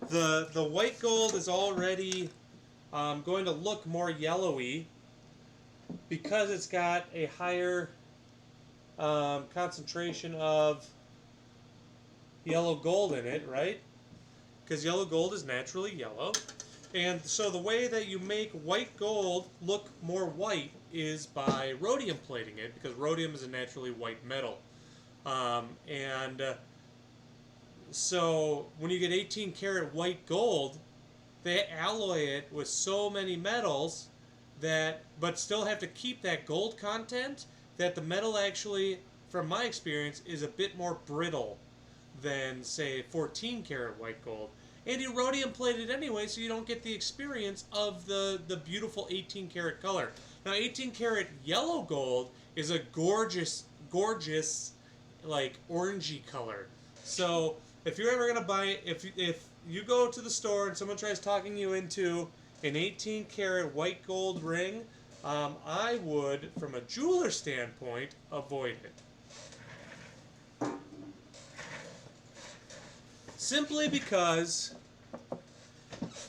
The white gold is already going to look more yellowy because it's got a higher concentration of yellow gold in it, right? Because yellow gold is naturally yellow. And so the way that you make white gold look more white is by rhodium plating it, because rhodium is a naturally white metal. So when you get 18 karat white gold, they alloy it with so many metals that, but still have to keep that gold content, that the metal actually, from my experience, is a bit more brittle than, say, 14 karat white gold. And you rhodium plate it anyway, so you don't get the experience of the beautiful 18 karat color. Now, 18 karat yellow gold is a gorgeous, like orangey color. So if you're ever gonna buy it, if you go to the store and someone tries talking you into an 18 karat white gold ring, I would, from a jeweler standpoint, avoid it. Simply because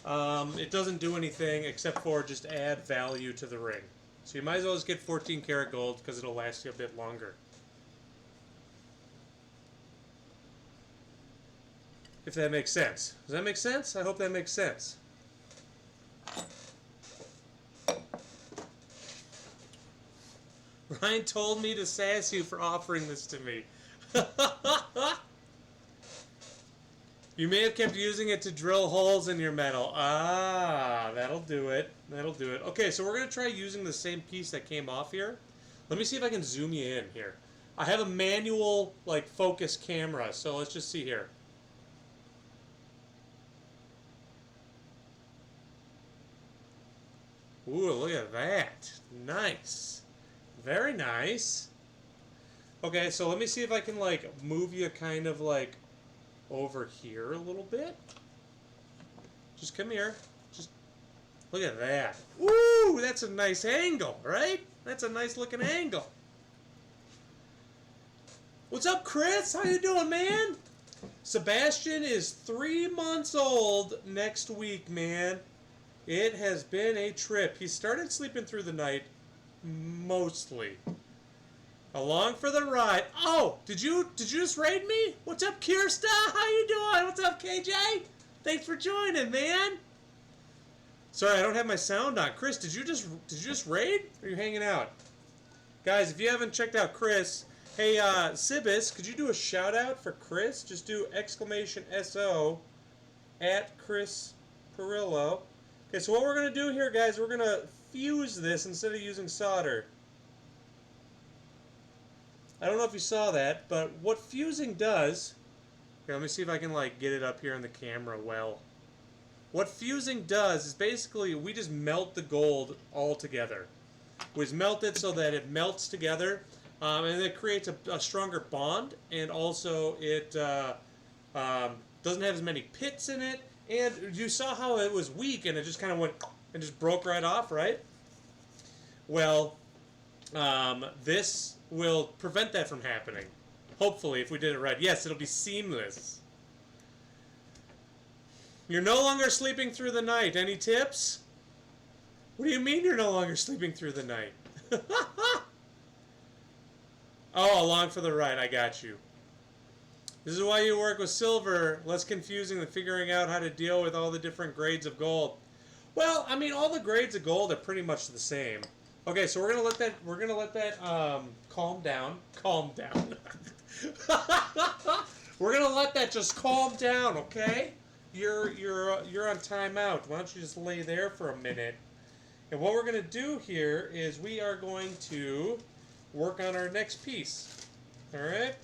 it doesn't do anything except for just add value to the ring. So you might as well just get 14 karat gold because it'll last you a bit longer. If that makes sense. Does that make sense? I hope that makes sense. Ryan told me to sass you for offering this to me. You may have kept using it to drill holes in your metal. Ah, that'll do it. That'll do it. Okay, so we're going to try using the same piece that came off here. Let me see if I can zoom you in here. I have a manual, like, focus camera, so let's just see here. Ooh, look at that. Nice. Very nice. Okay, so let me see if I can, like, move you kind of, like, over here a little bit. Just come here. Just look at that. Ooh, that's a nice angle, right? That's a nice looking angle. What's up, Chris? How you doing, man? Sebastian is 3 months old next week, man. It has been a trip. He started sleeping through the night, mostly. Along for the ride. Oh, did you just raid me? What's up, Kirsta? How you doing? What's up, KJ? Thanks for joining, man. Sorry, I don't have my sound on. Chris, did you just raid? Or are you hanging out? Guys, if you haven't checked out Chris, hey, Sibis, could you do a shout out for Chris? Just do !SO at Chris Perillo. Okay, so what we're going to do here, guys, we're going to fuse this instead of using solder. I don't know if you saw that, but what fusing does... Here, let me see if I can, like, get it up here on the camera well. What fusing does is basically we just melt the gold all together. We just melt it so that it melts together, and it creates a stronger bond, and also it doesn't have as many pits in it. And you saw how it was weak, and it just kind of went and just broke right off, right? Well, this will prevent that from happening. Hopefully, if we did it right. Yes, it'll be seamless. You're no longer sleeping through the night. Any tips? What do you mean you're no longer sleeping through the night? Oh, along for the ride. I got you. This is why you work with silver. Less confusing than figuring out how to deal with all the different grades of gold. Well, I mean, all the grades of gold are pretty much the same. Okay, so we're gonna let that calm down. Calm down. We're gonna let that just calm down, okay? You're on timeout. Why don't you just lay there for a minute? And what we're gonna do here is we are going to work on our next piece. All right.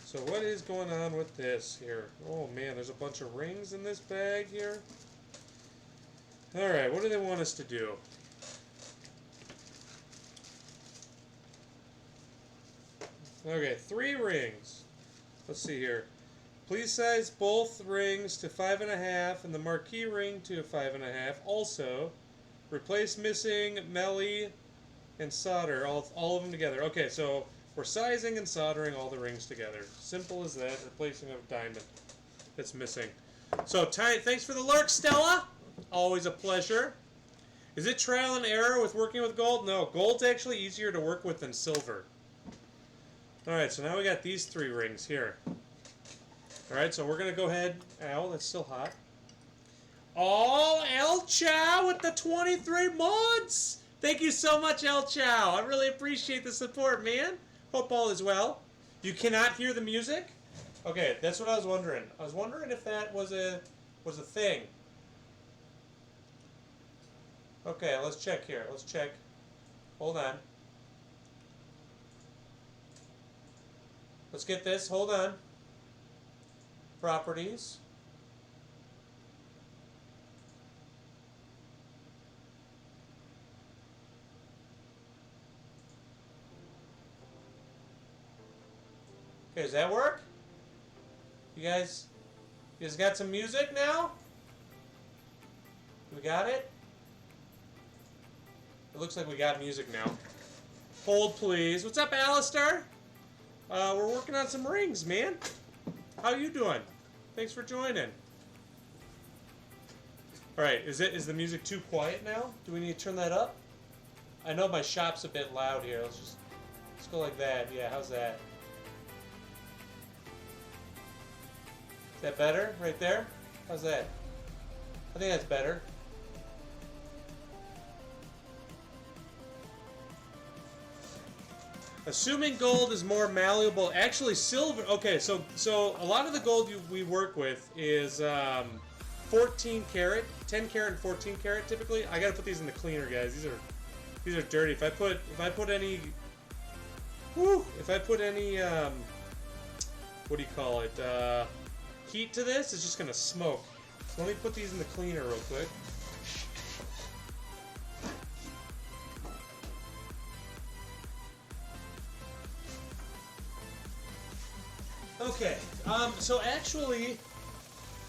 So what is going on with this here? Oh man, there's a bunch of rings in this bag here. All right, what do they want us to do? Okay, 3 rings. Let's see here. Please size both rings to 5.5 and the marquee ring to 5.5. Also, replace missing melee and solder, all of them together. Okay, so we're sizing and soldering all the rings together. Simple as that, replacing a diamond that's missing. So, thanks for the lurk, Stella. Always a pleasure. Is it trial and error with working with gold? No, gold's actually easier to work with than silver. Alright, so now we got these 3 rings here. Alright, so we're going to go ahead... Ow, that's still hot. Oh, El Chow with the 23 months! Thank you so much, El Chow. I really appreciate the support, man. Hope all is well. You cannot hear the music? Okay, that's what I was wondering. I was wondering if that was a thing. Okay, let's check here. Let's check. Hold on. Let's get this. Hold on. Properties. Okay, does that work? You guys got some music now? We got it? It looks like we got music now. Hold, please. What's up, Alistair? We're working on some rings, man. How you doing? Thanks for joining. Alright, is the music too quiet now? Do we need to turn that up? I know my shop's a bit loud here. Let's go like that. Yeah, how's that? Is that better? Right there? How's that? I think that's better. Assuming gold is more malleable, actually silver. Okay, so a lot of the gold we work with is 14 karat, 10 karat, and 14 karat typically. I gotta put these in the cleaner, guys. These are dirty. If I put any, what do you call it? Heat to this, it's just gonna smoke. So let me put these in the cleaner real quick. Okay, so actually,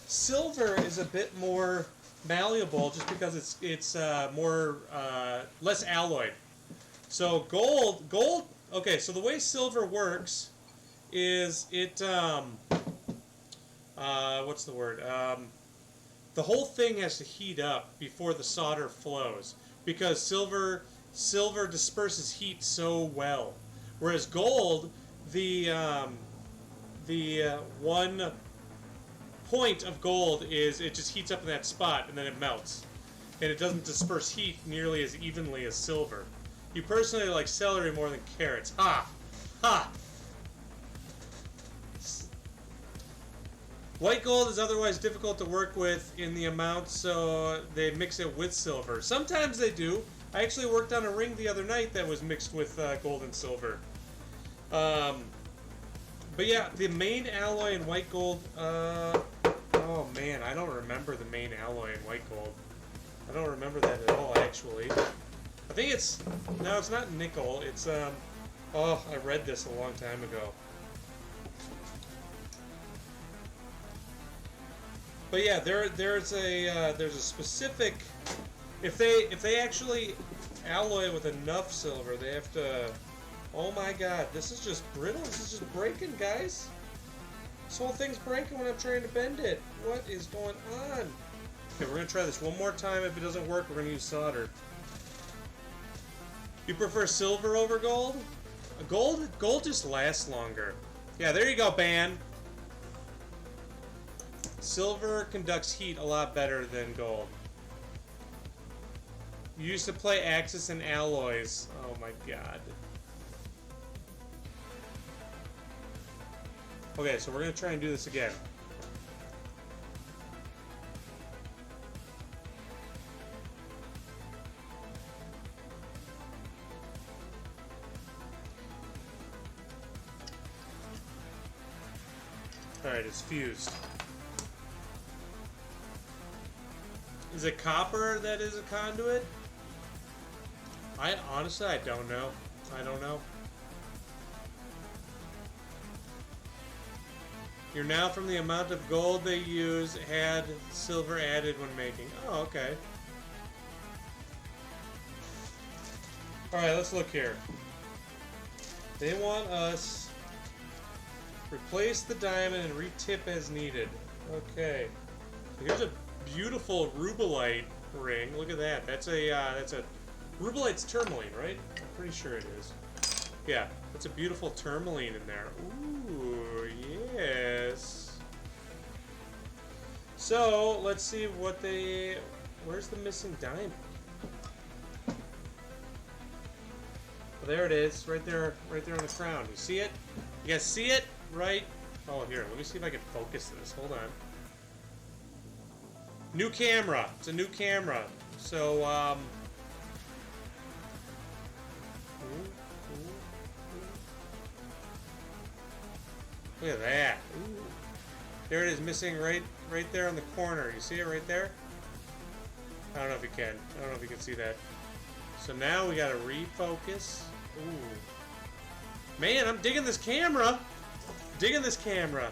silver is a bit more malleable just because it's more less alloyed. So gold. Okay, so the way silver works is it what's the word? The whole thing has to heat up before the solder flows because silver disperses heat so well, whereas gold, the one point of gold is it just heats up in that spot and then it melts. And it doesn't disperse heat nearly as evenly as silver. You personally like celery more than carrots. Ha! Ha! White gold is otherwise difficult to work with in the amount, so they mix it with silver. Sometimes they do. I actually worked on a ring the other night that was mixed with gold and silver. But yeah, the main alloy in white gold, oh man, I don't remember the main alloy in white gold. I don't remember that at all, actually. I think no, it's not nickel, it's, oh, I read this a long time ago. But yeah, there's a specific, if they actually alloy it with enough silver, they have to. Oh my god, this is just brittle. This is just breaking, guys. This whole thing's breaking when I'm trying to bend it. What is going on? Okay, we're going to try this one more time. If it doesn't work, we're going to use solder. You prefer silver over gold? Gold just lasts longer. Yeah, there you go, Ban. Silver conducts heat a lot better than gold. You used to play Axis and Alloys. Oh my god. Okay, so we're going to try and do this again. Alright, it's fused. Is it copper that is a conduit? Honestly, I don't know. I don't know. You're now from the amount of gold they use had silver added when making. Oh, okay. Alright, let's look here. They want us replace the diamond and retip as needed. Okay. Here's a beautiful rubellite ring. Look at that. That's a rubellite's tourmaline, right? I'm pretty sure it is. Yeah, that's a beautiful tourmaline in there. Ooh, yes. So let's see what they. Where's the missing diamond? Well, there it is, right there on the crown. You see it? You guys see it? Right? Oh, here. Let me see if I can focus this. Hold on. New camera. It's a new camera. So, look at that. Ooh. There it is, missing right there on the corner. You see it right there? I don't know if you can. I don't know if you can see that. So now we gotta refocus. Ooh. Man, I'm digging this camera. Digging this camera.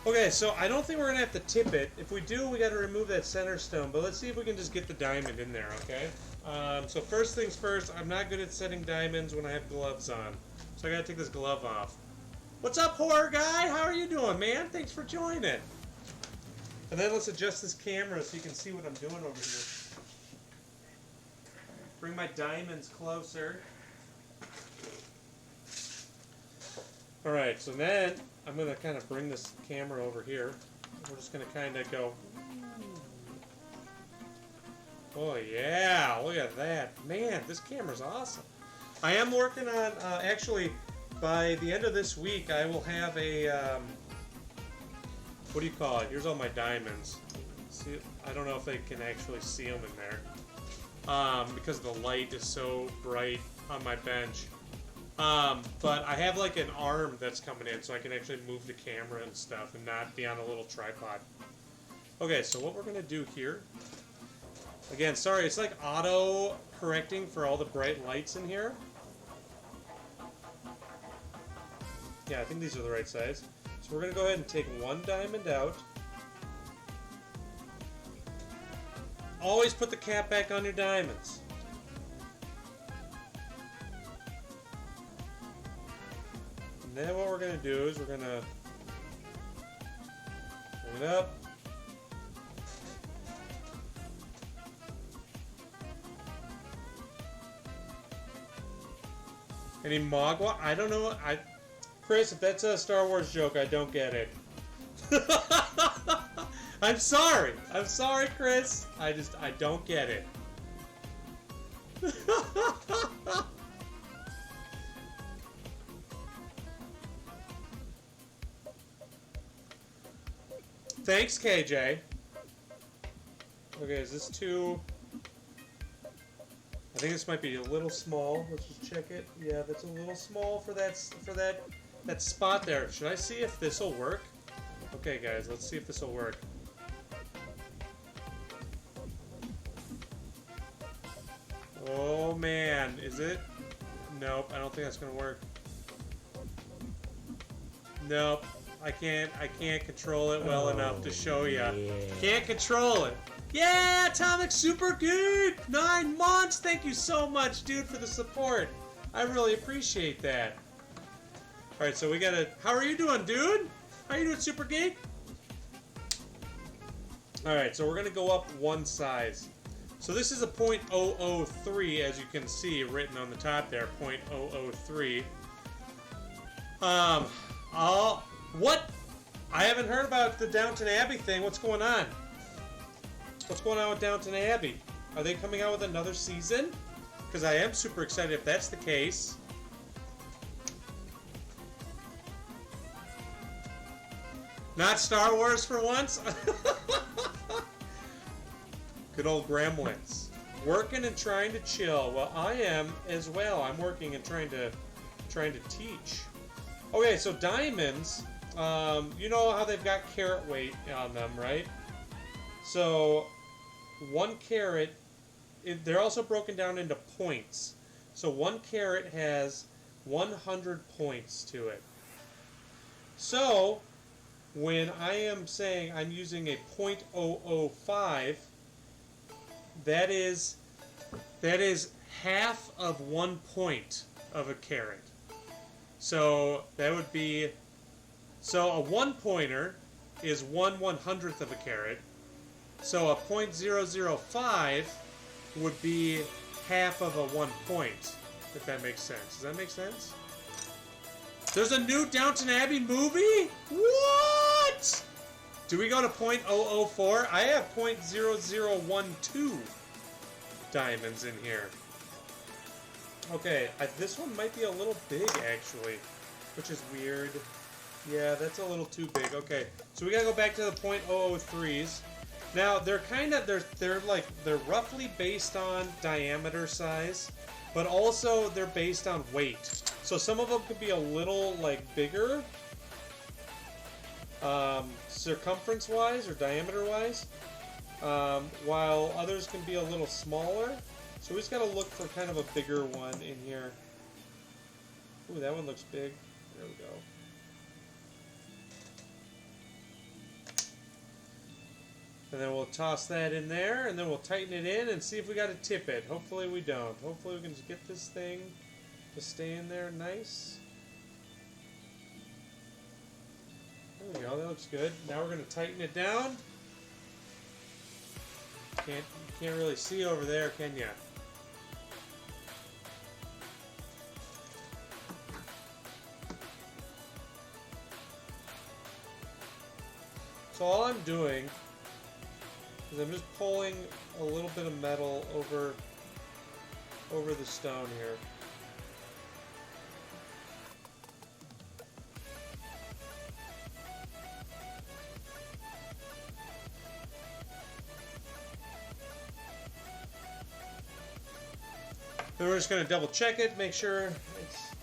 Okay, so I don't think we're gonna have to tip it. If we do, we gotta remove that center stone. But let's see if we can just get the diamond in there, okay? So first things first, I'm not good at setting diamonds when I have gloves on. So I gotta take this glove off. What's up, horror guy? How are you doing, man? Thanks for joining. And then let's adjust this camera so you can see what I'm doing over here. Bring my diamonds closer. Alright, so then I'm going to kind of bring this camera over here. We're just going to kind of go. Oh yeah, look at that. Man, this camera's awesome. I am working on, actually, by the end of this week, I will have a, what do you call it? Here's all my diamonds. See, I don't know if they can actually see them in there. Because the light is so bright on my bench. But I have like an arm that's coming in, so I can actually move the camera and stuff and not be on a little tripod. Okay, so what we're going to do here, again, sorry, it's like auto correcting for all the bright lights in here. Yeah, I think these are the right size. So we're going to go ahead and take one diamond out. Always put the cap back on your diamonds. And then what we're going to do is we're going to bring it up. Any Mogwa? I don't know. Chris, if that's a Star Wars joke, I don't get it. I'm sorry. I'm sorry, Chris. I don't get it. Thanks, KJ. Okay, is this too... I think this might be a little small. Let's just check it. Yeah, that's a little small for that spot there. Should I see if this will work? Okay, guys, let's see if this will work. Oh man, is it? Nope, I don't think that's gonna work. Nope, I can't control it well enough to show you. Yeah. Can't control it. Yeah, Atomic Super Geek! 9 months! Thank you so much, dude, for the support. I really appreciate that. Alright, so we gotta... How are you doing, dude? How are you doing, Super Geek? Alright, so we're gonna go up one size. So this is a .003, as you can see, written on the top there, .003. What? I haven't heard about the Downton Abbey thing. What's going on? What's going on with Downton Abbey? Are they coming out with another season? Because I am super excited if that's the case. Not Star Wars for once? Good old gremlins. Working and trying to chill. Well, I am as well. I'm working and trying to teach. Okay, so diamonds, you know how they've got carat weight on them, right? So 1 carat, they're also broken down into points. So 1 carat has 100 points to it. So when I am saying I'm using a .005, that is half of 1 point of a carat. So that would be, so a 1 pointer is 1/100th of a carat. So a .005 would be half of a 1 point, if that makes sense. Does that make sense? There's a new Downton Abbey movie? What? Do we go to .004? I have .0012 diamonds in here. Okay, this one might be a little big, actually, which is weird. Yeah, that's a little too big. Okay, so we gotta go back to the .003s. Now, they're kind of, they're roughly based on diameter size, but also they're based on weight. So some of them could be a little, like, bigger, circumference-wise or diameter-wise, while others can be a little smaller. So we just gotta look for kind of a bigger one in here. Ooh, that one looks big. There we go. And then we'll toss that in there, and then we'll tighten it in and see if we got to tip it. Hopefully we don't. Hopefully we can just get this thing to stay in there nice. There we go, that looks good. Now we're going to tighten it down. Can't really see over there, can ya? So all I'm doing is I'm just pulling a little bit of metal over the stone here. Then we're just going to double check it, make sure it's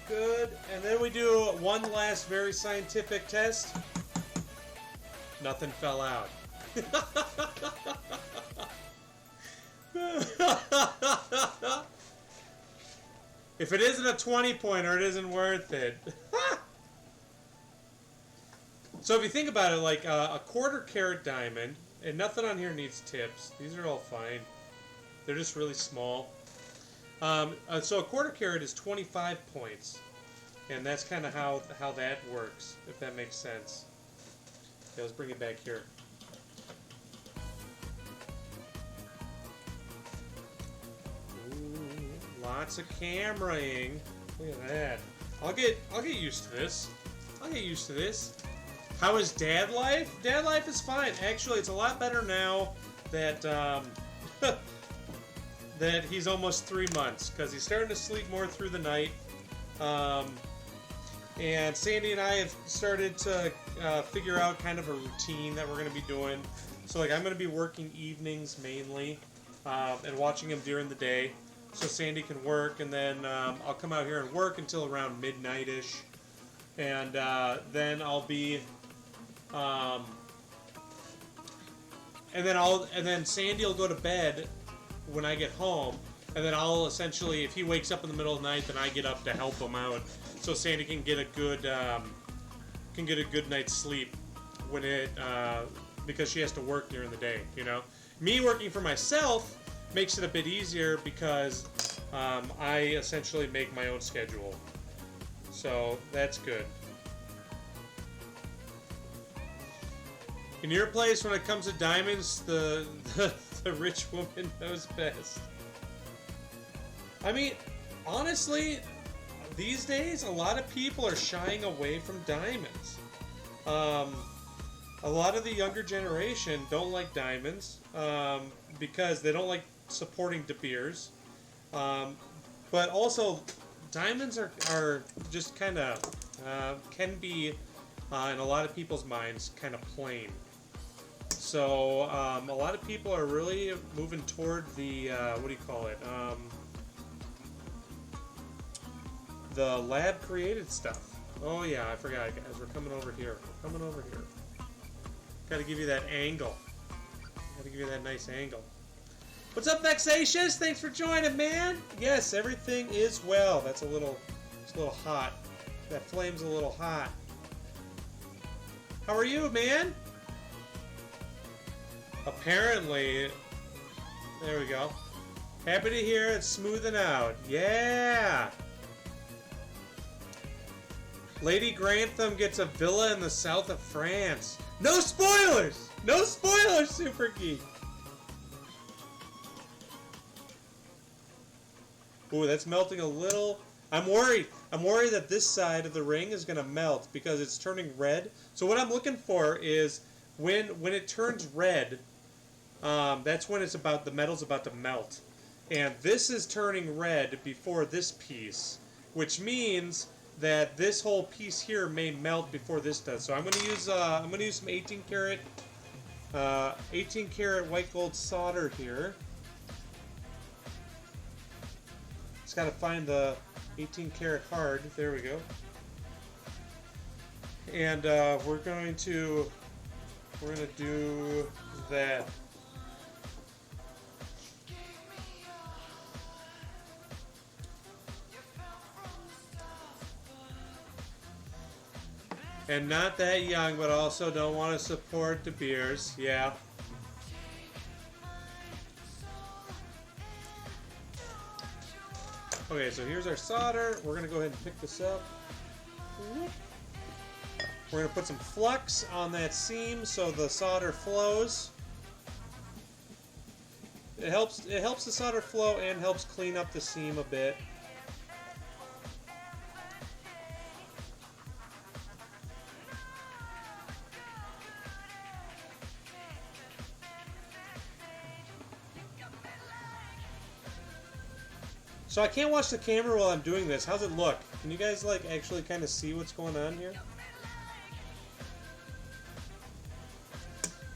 good, and then we do one last very scientific test. Nothing fell out. If it isn't a 20-pointer, it isn't worth it. So if you think about it, like a 1/4 carat diamond, and nothing on here needs tips. These are all fine. They're just really small. So a 1/4 carat is 25 points, and that's kind of how that works, if that makes sense. Okay, let's bring it back here. Ooh, lots of cameraing. Look at that. I'll get used to this. I'll get used to this. How is dad life? Dad life is fine. Actually, it's a lot better now that that he's almost 3 months, because he's starting to sleep more through the night. And Sandy and I have started to figure out kind of a routine that we're going to be doing. So, like, I'm going to be working evenings mainly, and watching him during the day, so Sandy can work, and then I'll come out here and work until around midnight-ish, and then I'll be, and then Sandy will go to bed when I get home, and then I'll essentially, if he wakes up in the middle of the night, then I get up to help him out, so Sandy can get a good night's sleep when because she has to work during the day, you know. Me working for myself makes it a bit easier because I essentially make my own schedule, so that's good. In your place, when it comes to diamonds, the rich woman knows best. I mean, honestly, these days, a lot of people are shying away from diamonds. A lot of the younger generation don't like diamonds because they don't like supporting De Beers. But also, diamonds are just kind of, can be, in a lot of people's minds, kind of plain. So, a lot of people are really moving toward the, what do you call it? The lab created stuff. Oh yeah, I forgot, guys. We're coming over here. We're coming over here. Gotta give you that angle. Gotta give you that nice angle. What's up, Vexatious? Thanks for joining, man. Yes, everything is well. It's a little hot. That flame's a little hot. How are you, man? Apparently, there we go. Happy to hear it's smoothing out. Yeah. Lady Grantham gets a villa in the south of France. No spoilers! No spoilers, Super Geek! Ooh, that's melting a little. I'm worried. I'm worried that this side of the ring is going to melt because it's turning red. So what I'm looking for is when it turns red, that's when the metal's about to melt. And this is turning red before this piece, which means that this whole piece here may melt before this does. So I'm going to use some 18 karat white gold solder here. Just got to find the 18 karat hard. There we go. And we're gonna do that. And not that young, but also don't want to support the beers. Yeah. Okay, so here's our solder. We're going to go ahead and pick this up. We're going to put some flux on that seam so the solder flows. It helps the solder flow and helps clean up the seam a bit. So I can't watch the camera while I'm doing this. How's it look? Can you guys like actually kind of see what's going on here?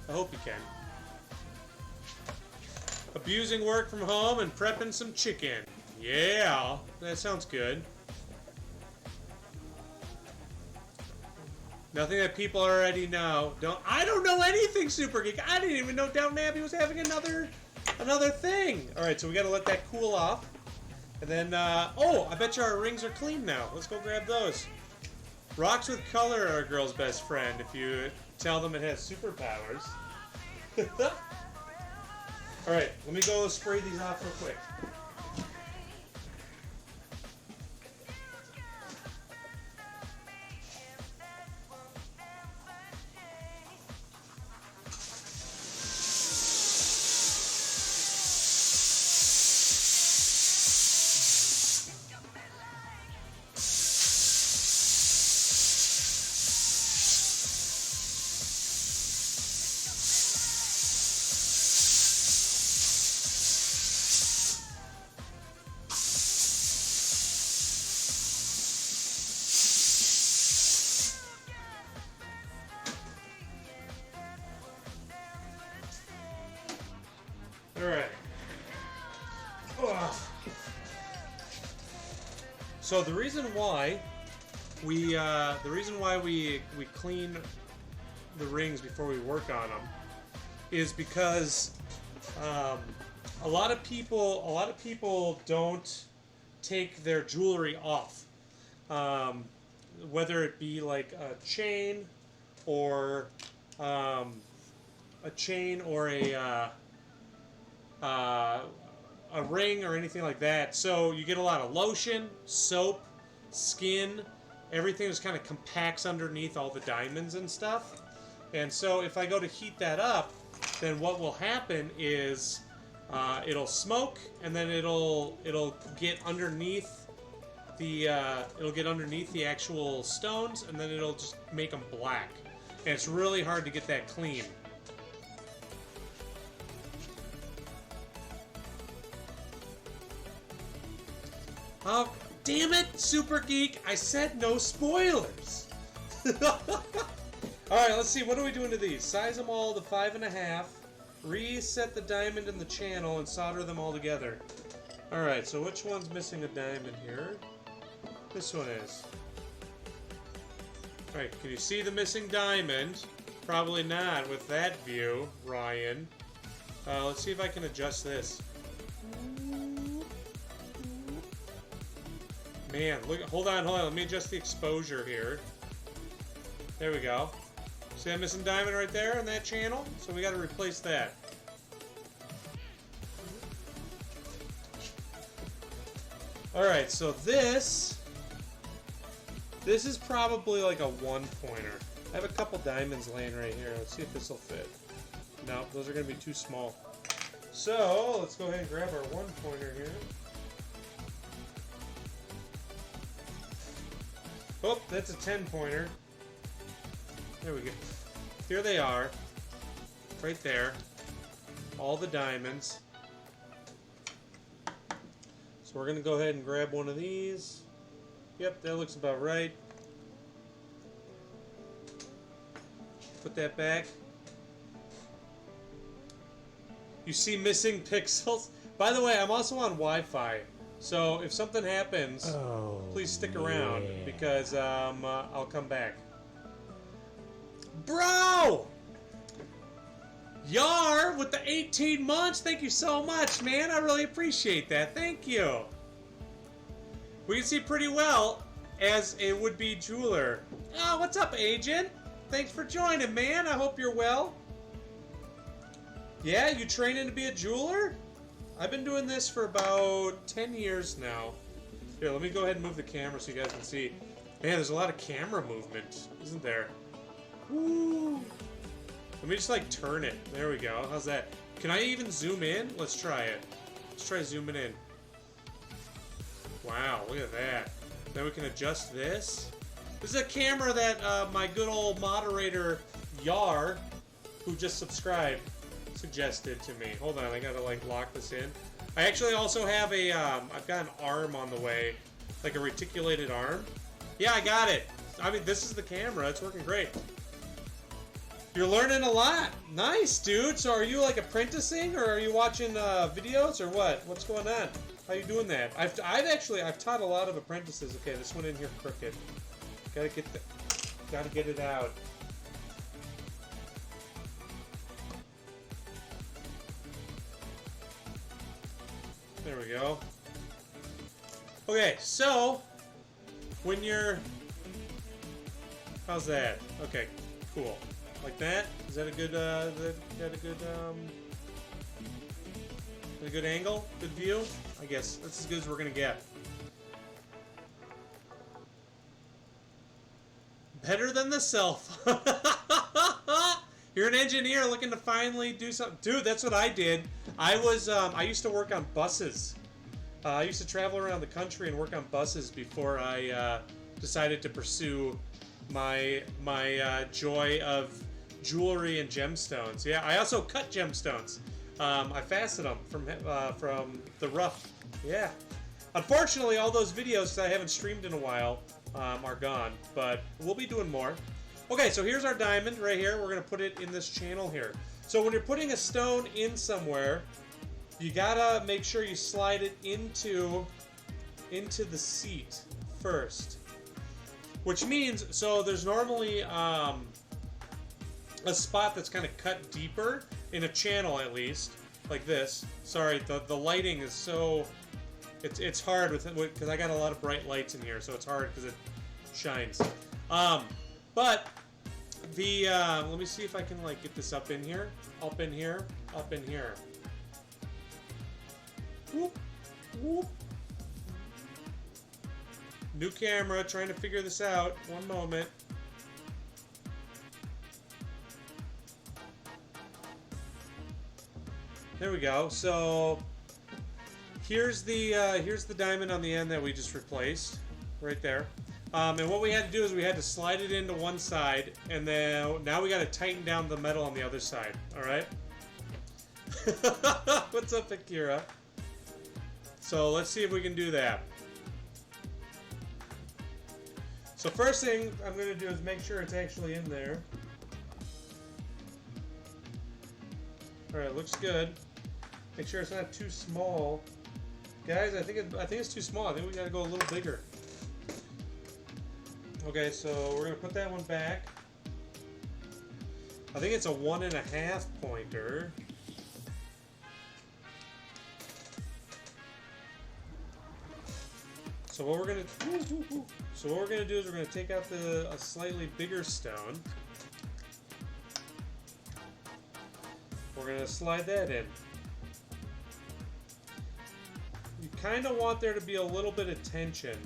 I hope you can. Abusing work from home and prepping some chicken. Yeah, that sounds good. Nothing that people already know. I don't know anything, Super Geek. I didn't even know Downton Abbey was having another thing. All right, so we got to let that cool off. And then, oh, I bet you our rings are clean now. Let's go grab those. Rocks with color are a girl's best friend if you tell them it has superpowers. Alright, let me go spray these off real quick. Alright. So the reason why we clean the rings before we work on them is because a lot of people don't take their jewelry off, whether it be like a chain or a ring or anything like that. So you get a lot of lotion, soap, skin, everything just kind of compacts underneath all the diamonds and stuff. And so if I go to heat that up, then what will happen is it'll smoke, and then it'll get underneath the actual stones, and then it'll just make them black. And it's really hard to get that clean. Oh, damn it, Super Geek! I said no spoilers! Alright, let's see, what are we doing to these? Size them all to 5.5, reset the diamond in the channel, and solder them all together. Alright, so which one's missing a diamond here? This one is. Alright, can you see the missing diamond? Probably not with that view, Ryan. Let's see if I can adjust this. Man, look, hold on, let me adjust the exposure here. There we go. See that missing diamond right there on that channel? So we got to replace that. Alright, so this This is probably like a 1-pointer. I have a couple diamonds laying right here. Let's see if this will fit. No, those are going to be too small. So, let's go ahead and grab our 1-pointer here. Oh, that's a 10-pointer. There we go. Here they are. Right there. All the diamonds. So we're going to go ahead and grab one of these. Yep, that looks about right. Put that back. You see missing pixels? By the way, I'm also on Wi-Fi. So if something happens, please stick around because I'll come back. Bro! Yar with the 18 months. Thank you so much, man. I really appreciate that. Thank you. We can see pretty well as a would-be jeweler. Oh, what's up, Agent? Thanks for joining, man. I hope you're well. Yeah, you training to be a jeweler? I've been doing this for about 10 years now. Here, let me go ahead and move the camera so you guys can see. Man, there's a lot of camera movement, isn't there? Woo! Let me just, like, turn it. There we go. How's that? Can I even zoom in? Let's try it. Let's try zooming in. Wow, look at that. Then we can adjust this. This is a camera that my good old moderator, Yar, who just subscribed, suggested to me. Hold on, I gotta, like, lock this in. I actually also have a, I've got an arm on the way. Like a reticulated arm. Yeah, I got it. I mean, this is the camera. It's working great. You're learning a lot. Nice, dude. So are you, like, apprenticing, or are you watching videos, or what? What's going on? How you doing that? I've taught a lot of apprentices. Okay, this one in here crooked. Gotta get it out. There we go. Okay, so when you're, how's that? Okay, cool. Like that? Is that a good? Is that a good angle? Good view? I guess that's as good as we're gonna get. Better than the self. You're an engineer looking to finally do something. Dude, that's what I did. I used to work on buses. I used to travel around the country and work on buses before I decided to pursue my joy of jewelry and gemstones. Yeah, I also cut gemstones. I faceted them from the rough. Yeah. Unfortunately, all those videos that I haven't streamed in a while are gone, but we'll be doing more. Okay, so here's our diamond right here. We're gonna put it in this channel here. So when you're putting a stone in somewhere, you gotta make sure you slide it into the seat first. Which means, so there's normally a spot that's kind of cut deeper in a channel, at least, like this. Sorry, the lighting is so, it's hard with it because I got a lot of bright lights in here, so it's hard because it shines. But the let me see if I can, like, get this up in here, up in here, up in here. Whoop, whoop. New camera, trying to figure this out. One moment. There we go. So here's the diamond on the end that we just replaced, right there. And what we had to do is we had to slide it into one side, and then now we got to tighten down the metal on the other side. All right. What's up, Akira? So let's see if we can do that. So first thing I'm going to do is make sure it's actually in there. Alright, looks good. Make sure it's not too small. Guys, I think it's too small. I think we got to go a little bigger. Okay, so we're going to put that one back. I think it's a 1.5 pointer. So what we're gonna do is we're gonna take out a slightly bigger stone. We're gonna slide that in. You kind of want there to be a little bit of tension,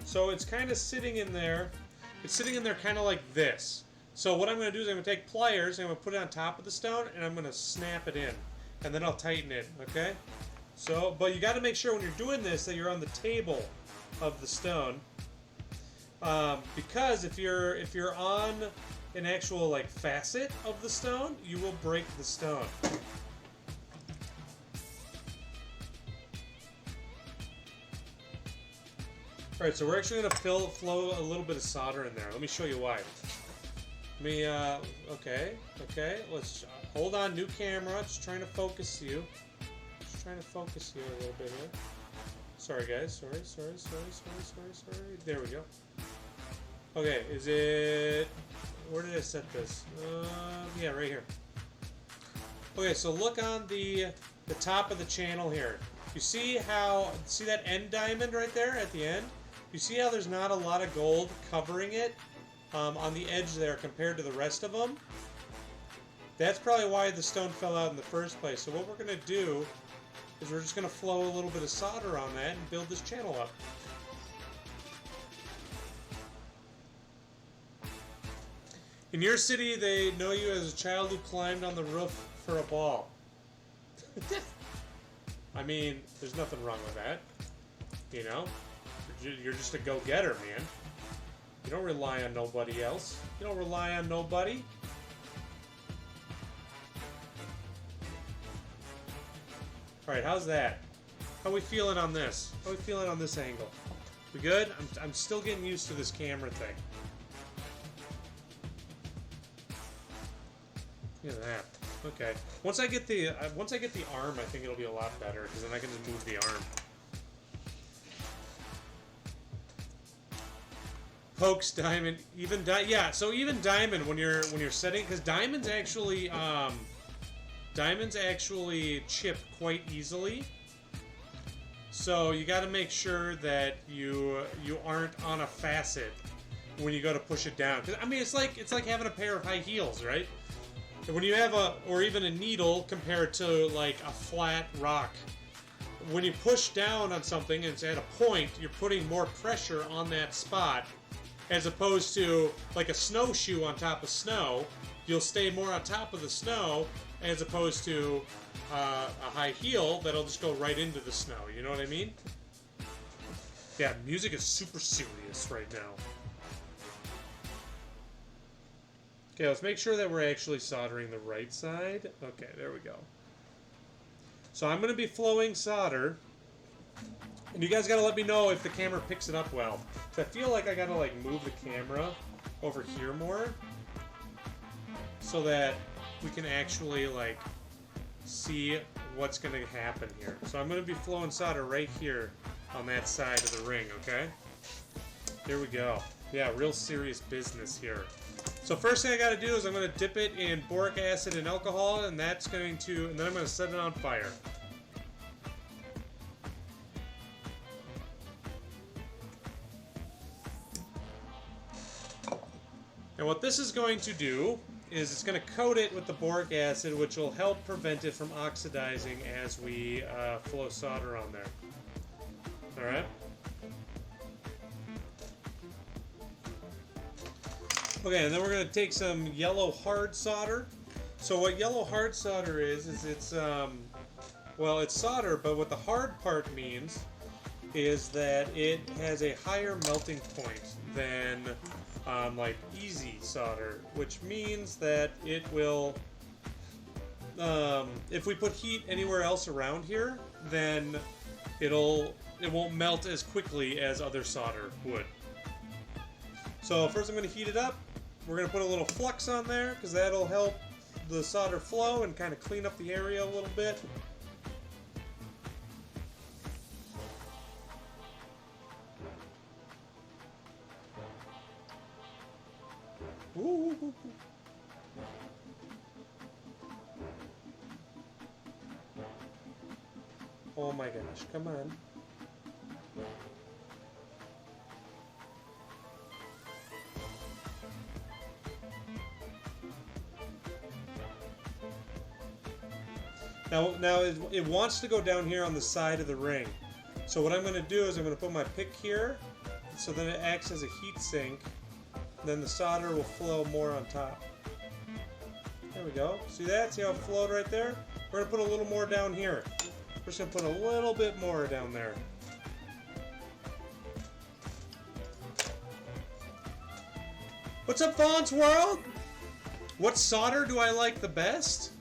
so it's kind of sitting in there. it's sitting in there kind of like this. So what I'm going to do is I'm going to take pliers and I'm going to put it on top of the stone and I'm going to snap it in. And then I'll tighten it, okay? So, but you got to make sure when you're doing this that you're on the table of the stone. Because if you're on an actual like facet of the stone, you will break the stone. Alright, so we're actually going to flow a little bit of solder in there. Let me show you why. Okay, let's, hold on, new camera, just trying to focus you. Just trying to focus you a little bit here. Sorry guys, sorry. There we go. Okay, is it, where did I set this? Yeah, right here. Okay, so look on the top of the channel here. You see that end diamond right there at the end? You see how there's not a lot of gold covering it on the edge there compared to the rest of them? That's probably why the stone fell out in the first place. So what we're going to do is we're just going to flow a little bit of solder on that and build this channel up. In your city, they know you as a child who climbed on the roof for a ball. I mean, there's nothing wrong with that. You know? You're just a go-getter, man. You don't rely on nobody else. You don't rely on nobody. Alright, how's that? How we feeling on this? How we feeling on this angle? We good? I'm still getting used to this camera thing. Look at that. Okay. Once I get the arm, I think it'll be a lot better because then I can just move the arm. Pokes diamond, yeah. So even diamond when you're setting, because diamonds actually chip quite easily. So you got to make sure that you aren't on a facet when you go to push it down. Because I mean, it's like having a pair of high heels, right? And when you have or even a needle compared to like a flat rock. When you push down on something and it's at a point, you're putting more pressure on that spot. As opposed to like a snowshoe on top of snow, you'll stay more on top of the snow as opposed to a high heel that'll just go right into the snow. You know what I mean? Yeah, music is super serious right now. Okay, let's make sure that we're actually soldering the right side. Okay, there we go. So I'm going to be flowing solder. And you guys gotta let me know if the camera picks it up well. So I feel like I gotta like move the camera over here more so that we can actually like see what's gonna happen here. So I'm gonna be flowing solder right here on that side of the ring, okay? There we go. Yeah, real serious business here. So first thing I gotta do is I'm gonna dip it in boric acid and alcohol, and then I'm gonna set it on fire. And what this is going to do is it's going to coat it with the boric acid, which will help prevent it from oxidizing as we flow solder on there. Alright? Okay, and then we're going to take some yellow hard solder. So what yellow hard solder is it's, well, it's solder, but what the hard part means is that it has a higher melting point than like easy solder, which means that it will, if we put heat anywhere else around here, then it won't melt as quickly as other solder would. So first I'm going to heat it up. We're going to put a little flux on there because that'll help the solder flow and kind of clean up the area a little bit. Ooh. Oh my gosh, come on. Now it wants to go down here on the side of the ring. So what I'm going to do is I'm going to put my pick here, so then it acts as a heat sink Then the solder will flow more on top. There we go. See that? See how it flowed right there? We're going to put a little more down here. We're just going to put a little bit more down there. What's up, Vaughn's World? What solder do I like the best?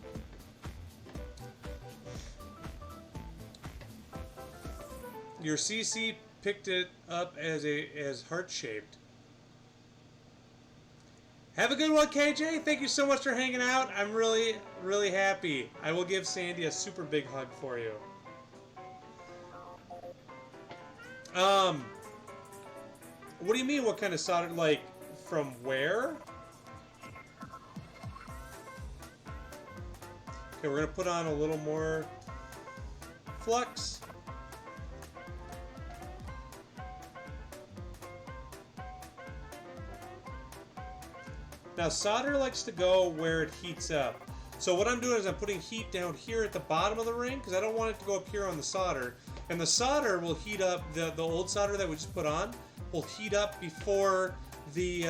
Your CC picked it up as heart-shaped. Have a good one, KJ. Thank you so much for hanging out. I'm really, really happy. I will give Sandy a super big hug for you. What do you mean, what kind of solder? Like, from where? Okay, we're going to put on a little more flux. Now, solder likes to go where it heats up. So what I'm doing is I'm putting heat down here at the bottom of the ring because I don't want it to go up here on the solder. And the solder will heat up, the old solder that we just put on will heat up before the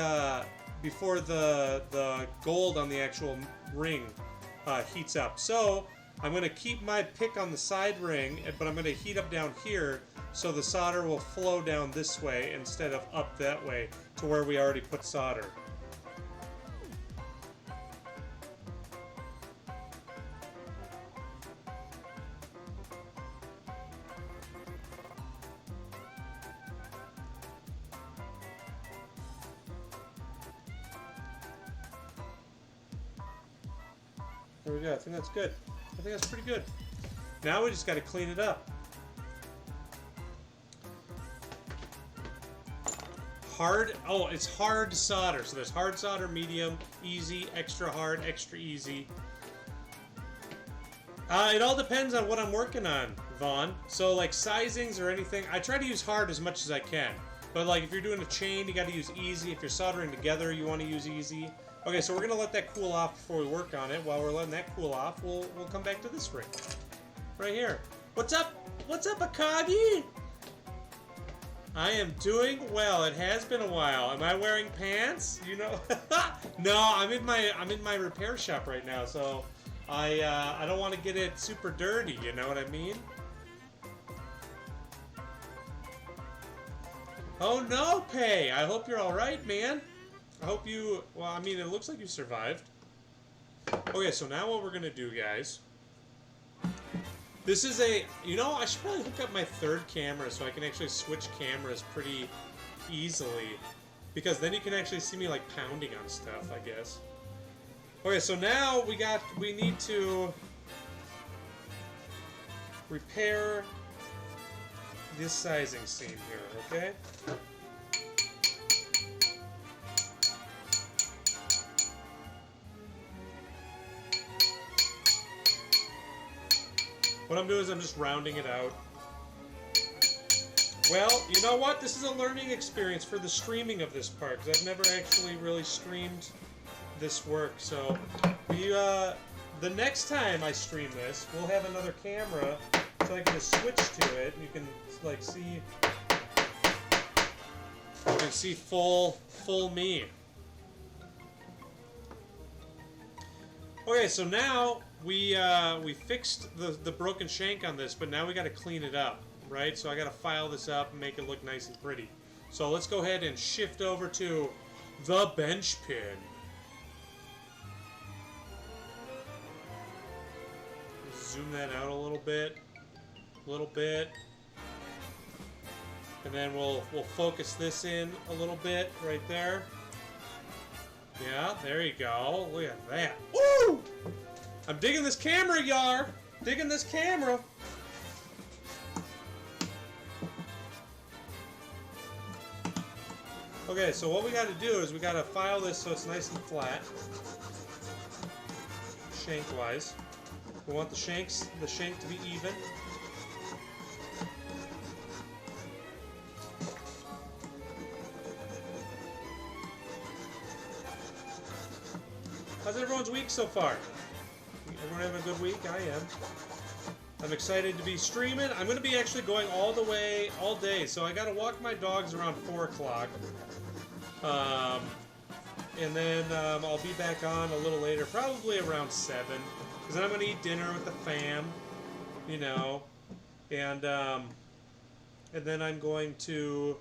gold on the actual ring heats up. So I'm going to keep my pick on the side ring, but I'm going to heat up down here so the solder will flow down this way instead of up that way to where we already put solder. There we go. I think that's good. I think that's pretty good. Now we just got to clean it up. Hard. Oh, it's hard solder. So there's hard solder, medium, easy, extra hard, extra easy. It all depends on what I'm working on, Vaughn. So like sizings or anything, I try to use hard as much as I can. But like if you're doing a chain, you got to use easy. If you're soldering together, you want to use easy. Okay, so we're gonna let that cool off before we work on it. While we're letting that cool off, we'll come back to this ring. Right here. What's up? What's up, Akagi? I am doing well. It has been a while. Am I wearing pants? You know? No, I'm in my repair shop right now, so I don't want to get it super dirty, you know what I mean? Oh no, Pay! I hope you're alright, man. I hope you, well, I mean, it looks like you survived. Okay, so now what we're going to do, guys. This is you know, I should probably hook up my third camera so I can actually switch cameras pretty easily. Because then you can actually see me, like, pounding on stuff, I guess. Okay, so now we need to repair this sizing seam here, okay? What I'm doing is I'm just rounding it out. Well, you know what? This is a learning experience for the streaming of this part, because I've never actually really streamed this work. So, the next time I stream this, we'll have another camera, so I can just switch to it, and you can, like, see full me. Okay, so now we fixed the broken shank on this, but now we got to clean it up, right? So I got to file this up and make it look nice and pretty. So let's go ahead and shift over to the bench pin. Zoom that out a little bit, and then we'll focus this in a little bit right there. Yeah, there you go. Look at that. Woo! I'm digging this camera, Yar. Digging this camera. Okay, so what we got to do is we got to file this so it's nice and flat, shank-wise. We want the shank to be even. How's everyone's week so far? Everyone having a good week? I am. I'm excited to be streaming. I'm going to be actually going all day. So I got to walk my dogs around 4 o'clock. and then I'll be back on a little later, probably around 7, because then I'm going to eat dinner with the fam, you know, and then I'm going to,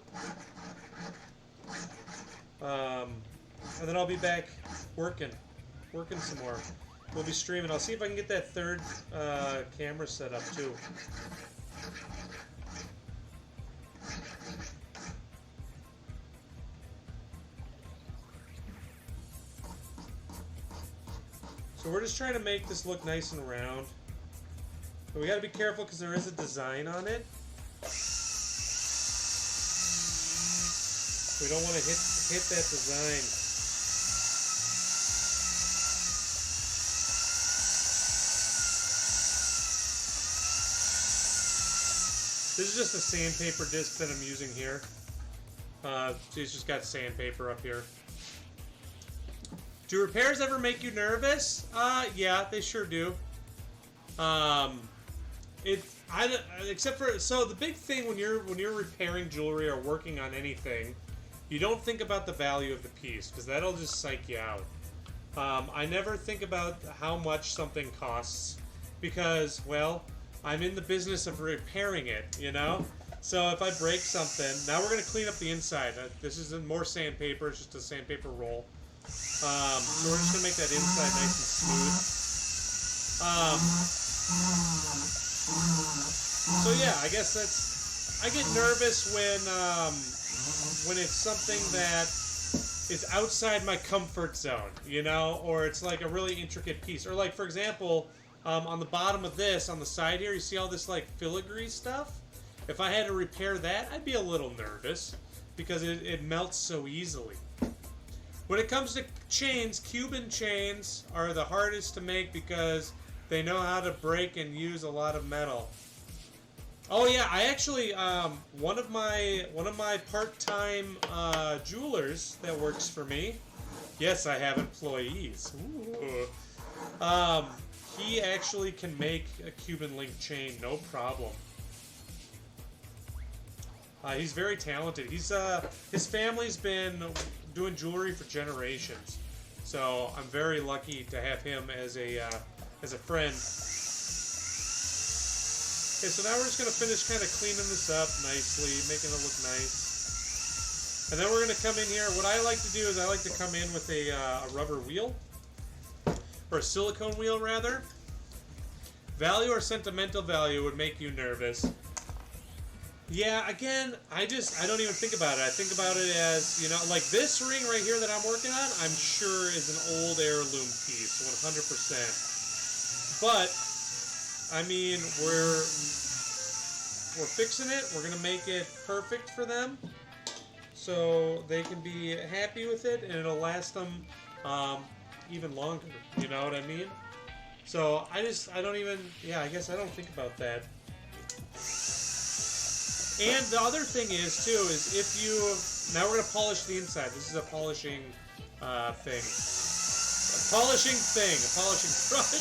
and then I'll be back working some more. We'll be streaming. I'll see if I can get that third camera set up too. So we're just trying to make this look nice and round. But we got to be careful because there is a design on it. We don't want to hit that design. This is just a sandpaper disc that I'm using here. So it's just got sandpaper up here. Do repairs ever make you nervous? Yeah, they sure do. Except for, so the big thing when you're repairing jewelry or working on anything, you don't think about the value of the piece because that'll just psych you out. I never think about how much something costs because, well, I'm in the business of repairing it, you know? So if I break something, now we're going to clean up the inside. This isn't more sandpaper, it's just a sandpaper roll. So we're just going to make that inside nice and smooth. So yeah, I guess I get nervous when it's something that is outside my comfort zone, you know? Or it's like a really intricate piece. Or like, for example, on the bottom of this, on the side here, you see all this like filigree stuff? If I had to repair that, I'd be a little nervous because it melts so easily. When it comes to chains, Cuban chains are the hardest to make because they know how to break and use a lot of metal. Oh yeah, I actually one of my part-time jewelers that works for me. Yes, I have employees. Ooh. He actually can make a Cuban link chain, no problem. He's very talented. His family's been doing jewelry for generations, so I'm very lucky to have him as a friend. Okay, so now we're just gonna finish kind of cleaning this up nicely, making it look nice, and then we're gonna come in here. What I like to do is I like to come in with a rubber wheel. Or a silicone wheel, rather. Value or sentimental value would make you nervous. Yeah, again, I don't even think about it. I think about it as, you know, like this ring right here that I'm working on, I'm sure is an old heirloom piece, 100%. But, I mean, we're fixing it. We're going to make it perfect for them so they can be happy with it and it'll last them even longer, you know what I mean? So I guess I don't think about that. And the other thing is too is if you, now we're gonna polish the inside. This is a polishing thing. A polishing brush.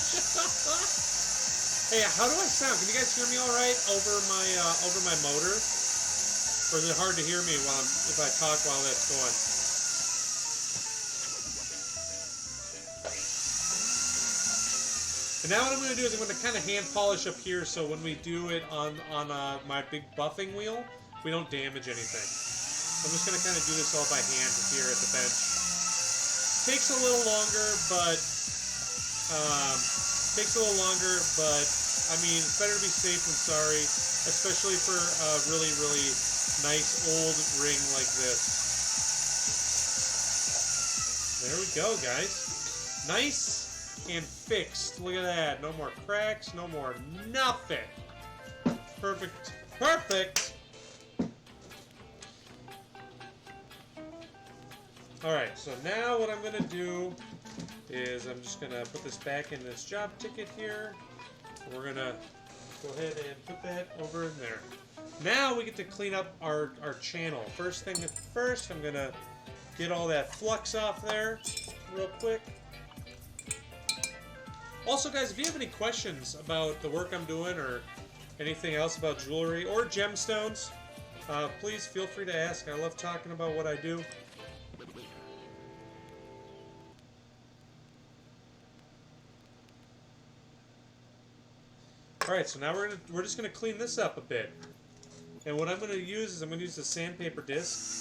Hey, how do I sound? Can you guys hear me all right over my motor? Or is it hard to hear me if I talk while that's going? And now what I'm going to do is I'm going to kind of hand polish up here so when we do it on my big buffing wheel, we don't damage anything. So I'm just going to kind of do this all by hand here at the bench. Takes a little longer, but I mean, it's better to be safe than sorry, especially for a really, really nice old ring like this. There we go, guys. Nice and fixed. Look at that. No more cracks. No more nothing. Perfect. Perfect. Alright, so now what I'm going to do is I'm just going to put this back in this job ticket here. We're going to go ahead and put that over in there. Now we get to clean up our channel. First thing first, I'm going to get all that flux off there real quick. Also, guys, if you have any questions about the work I'm doing or anything else about jewelry or gemstones, please feel free to ask. I love talking about what I do. All right, so now we're just gonna clean this up a bit. And what I'm gonna use is I'm gonna use the sandpaper disc.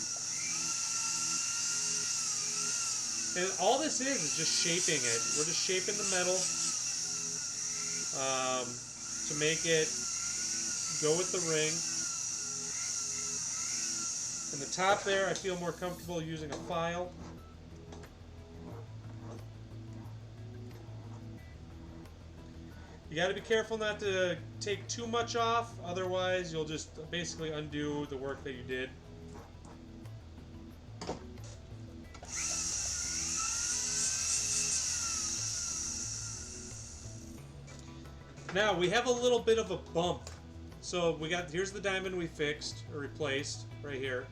And all this is just shaping it. We're just shaping the metal to make it go with the ring. And the top there, I feel more comfortable using a file. You got to be careful not to take too much off, otherwise you'll just basically undo the work that you did. Now we have a little bit of a bump. So here's the diamond we fixed or replaced right here.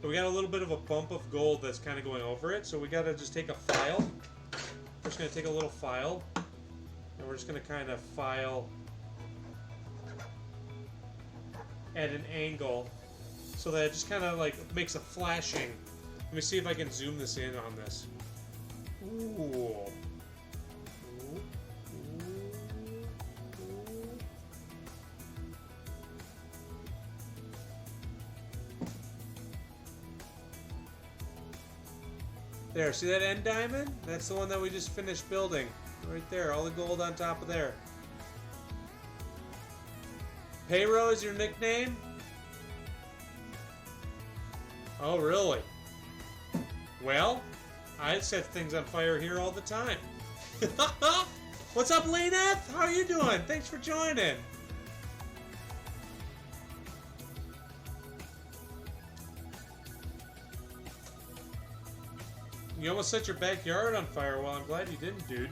But we got a little bit of a bump of gold that's kind of going over it. So we got to just take a file. We're just going to take a little file. And we're just going to kind of file at an angle so that it just kind of like makes a flashing. Let me see if I can zoom this in on this. Ooh. There, see that end diamond? That's the one that we just finished building. Right there, all the gold on top of there. Payro is your nickname? Oh, really? Well, I set things on fire here all the time. What's up, Lynette? How are you doing? Thanks for joining. You almost set your backyard on fire. Well, I'm glad you didn't, dude.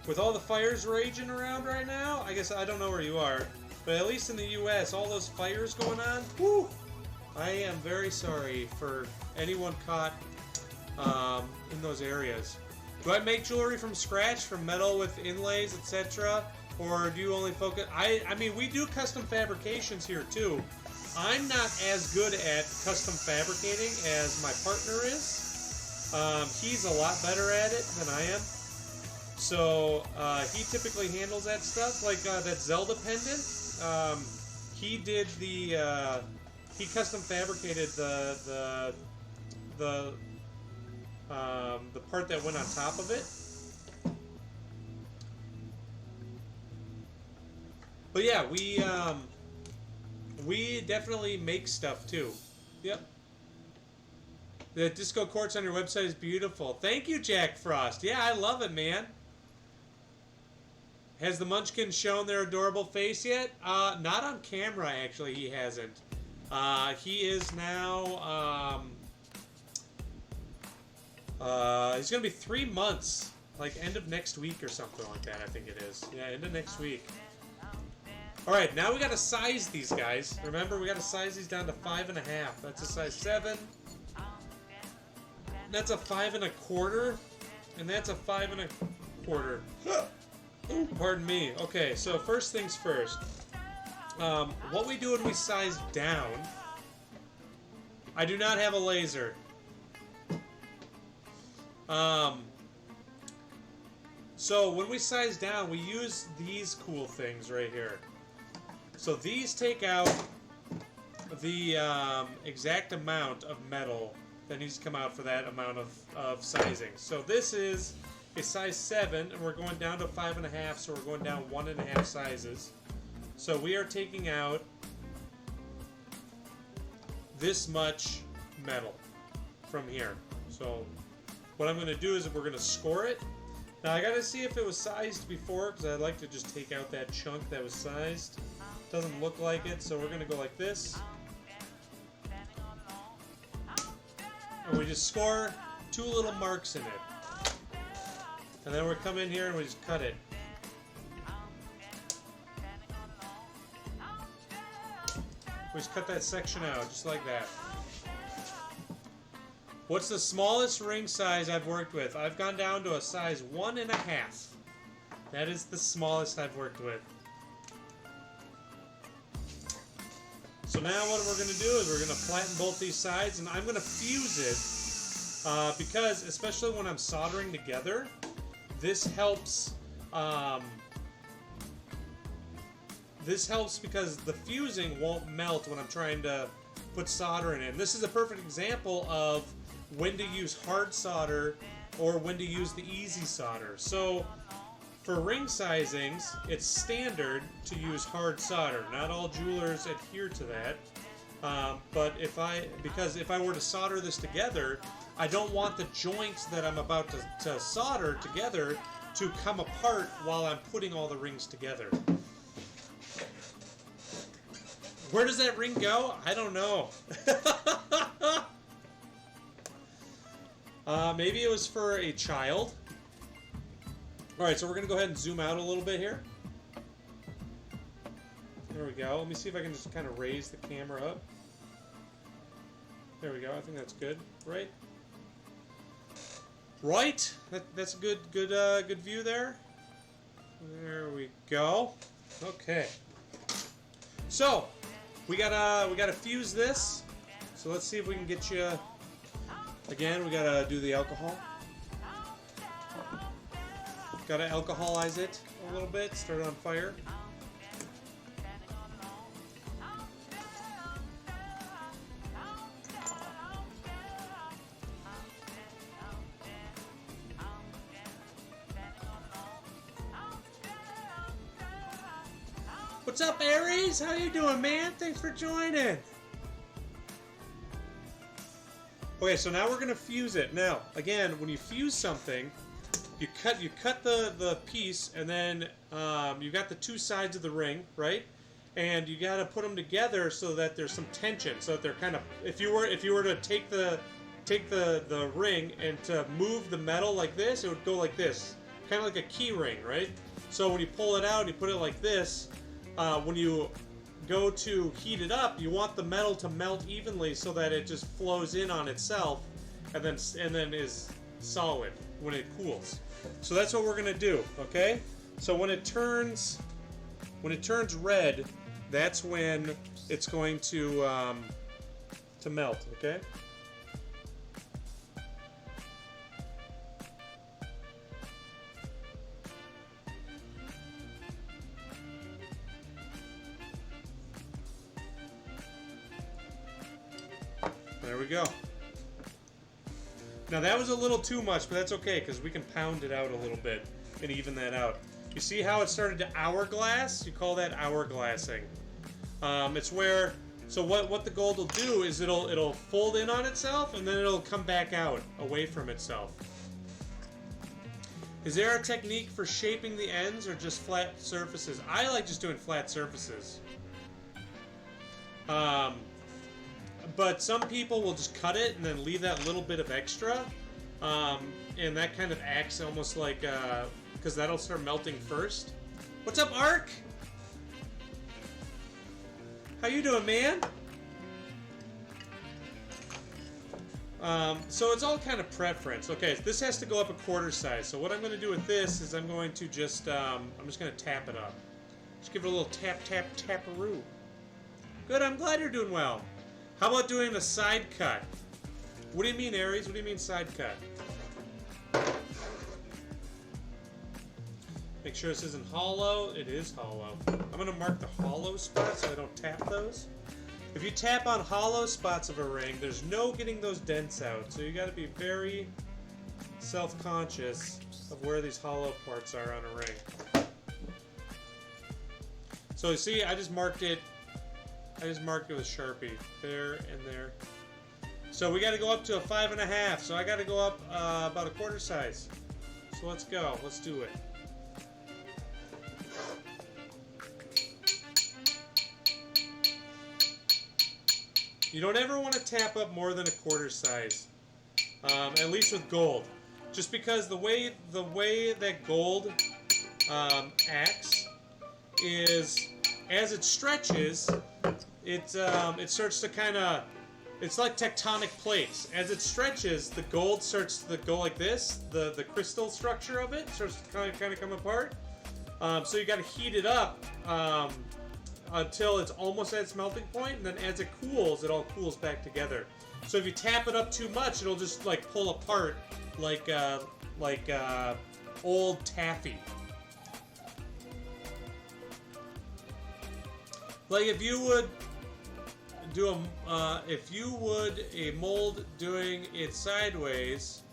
With all the fires raging around right now, I guess I don't know where you are, but at least in the U.S., all those fires going on, whew, I am very sorry for anyone caught in those areas. Do I make jewelry from scratch, from metal with inlays, etc., or do you only focus? I mean, we do custom fabrications here too. I'm not as good at custom fabricating as my partner is. He's a lot better at it than I am. So he typically handles that stuff, like that Zelda pendant. He did he custom fabricated the part that went on top of it. But yeah, we definitely make stuff too. Yep. The disco quartz on your website is beautiful. Thank you, Jack Frost. Yeah, I love it, man. Has the Munchkin shown their adorable face yet? Not on camera, actually, he hasn't. He is now, he's going to be 3 months. Like, end of next week or something like that, I think it is. Yeah, end of next week. Alright, now we got to size these guys. Remember, we got to size these down to 5.5. That's a size 7. That's a 5 1/4. And that's a 5 1/4. Ooh, pardon me. Okay, so first things first. What we do when we size down, I do not have a laser. So when we size down, we use these cool things right here. So these take out the exact amount of metal that needs to come out for that amount of sizing. So this is a size 7, and we're going down to 5.5, so we're going down 1.5 sizes. So we are taking out this much metal from here. So what I'm going to do is we're going to score it. Now I got to see if it was sized before, because I'd like to just take out that chunk that was sized. Doesn't look like it, so we're going to go like this. And we just score 2 little marks in it. And then we come in here and we just cut it. We just cut that section out, just like that. What's the smallest ring size I've worked with? I've gone down to a size 1.5. That is the smallest I've worked with. So now what we're going to do is we're going to flatten both these sides, and I'm going to fuse it because, especially when I'm soldering together, this helps this helps because the fusing won't melt when I'm trying to put soldering in. This is a perfect example of when to use hard solder or when to use the easy solder. So for ring sizings, it's standard to use hard solder. Not all jewelers adhere to that. But because if I were to solder this together, I don't want the joints that I'm about to solder together to come apart while I'm putting all the rings together. Where does that ring go? I don't know. Maybe it was for a child. Alright, so we're going to go ahead and zoom out a little bit here. There we go. Let me see if I can just kind of raise the camera up. There we go. I think that's good, right? Right? That's a good view there. There we go. Okay. So, we gotta fuse this. So let's see if we can get you. Again, we gotta do the alcohol. Gotta alcoholize it a little bit. Start it on fire. What's up, Aries? How you doing, man? Thanks for joining. Okay, so now we're gonna fuse it. Now, again, when you fuse something, you cut the piece, and then you got the two sides of the ring, right? And you gotta put them together so that there's some tension, so that they're kind of. If you were to take the ring and to move the metal like this, it would go like this, kind of like a key ring, right? So when you pull it out, you put it like this. When you go to heat it up, you want the metal to melt evenly so that it just flows in on itself, and then is solid when it cools. So that's what we're gonna do. Okay. So when it turns red, that's when it's going to melt. Okay. There we go. Now that was a little too much, but that's okay because we can pound it out a little bit and even that out. You see how it started to hourglass? You call that hourglassing. It's where, so what the gold will do is it'll fold in on itself and then it'll come back out away from itself. Is there a technique for shaping the ends or just flat surfaces? I like just doing flat surfaces. But some people will just cut it and then leave that little bit of extra, and that kind of acts almost like, because that'll start melting first. What's up, Ark? How you doing, man? So it's all kind of preference. Okay, this has to go up a quarter size. So what I'm going to do with this is I'm going to just, I'm just going to tap it up. Just give it a little tap, tap, taparoo. Good, I'm glad you're doing well. How about doing a side cut? What do you mean, Aries? What do you mean side cut? Make sure this isn't hollow. It is hollow. I'm going to mark the hollow spots so I don't tap those. If you tap on hollow spots of a ring, there's no getting those dents out. So you got to be very self-conscious of where these hollow parts are on a ring. So you see, I just marked it with Sharpie. There and there. So we got to go up to a 5.5. So I got to go up about a quarter size. So let's go. Let's do it. You don't ever want to tap up more than a quarter size, at least with gold. Just because the way that gold acts is, as it stretches, it starts to kind of, it's like tectonic plates. As it stretches, the gold starts to go like this. The crystal structure of it starts to kind of come apart. So you got to heat it up until it's almost at its melting point, and then as it cools, it all cools back together. So if you tap it up too much, it'll just like pull apart like old taffy. Like if you would do a mold doing it sideways,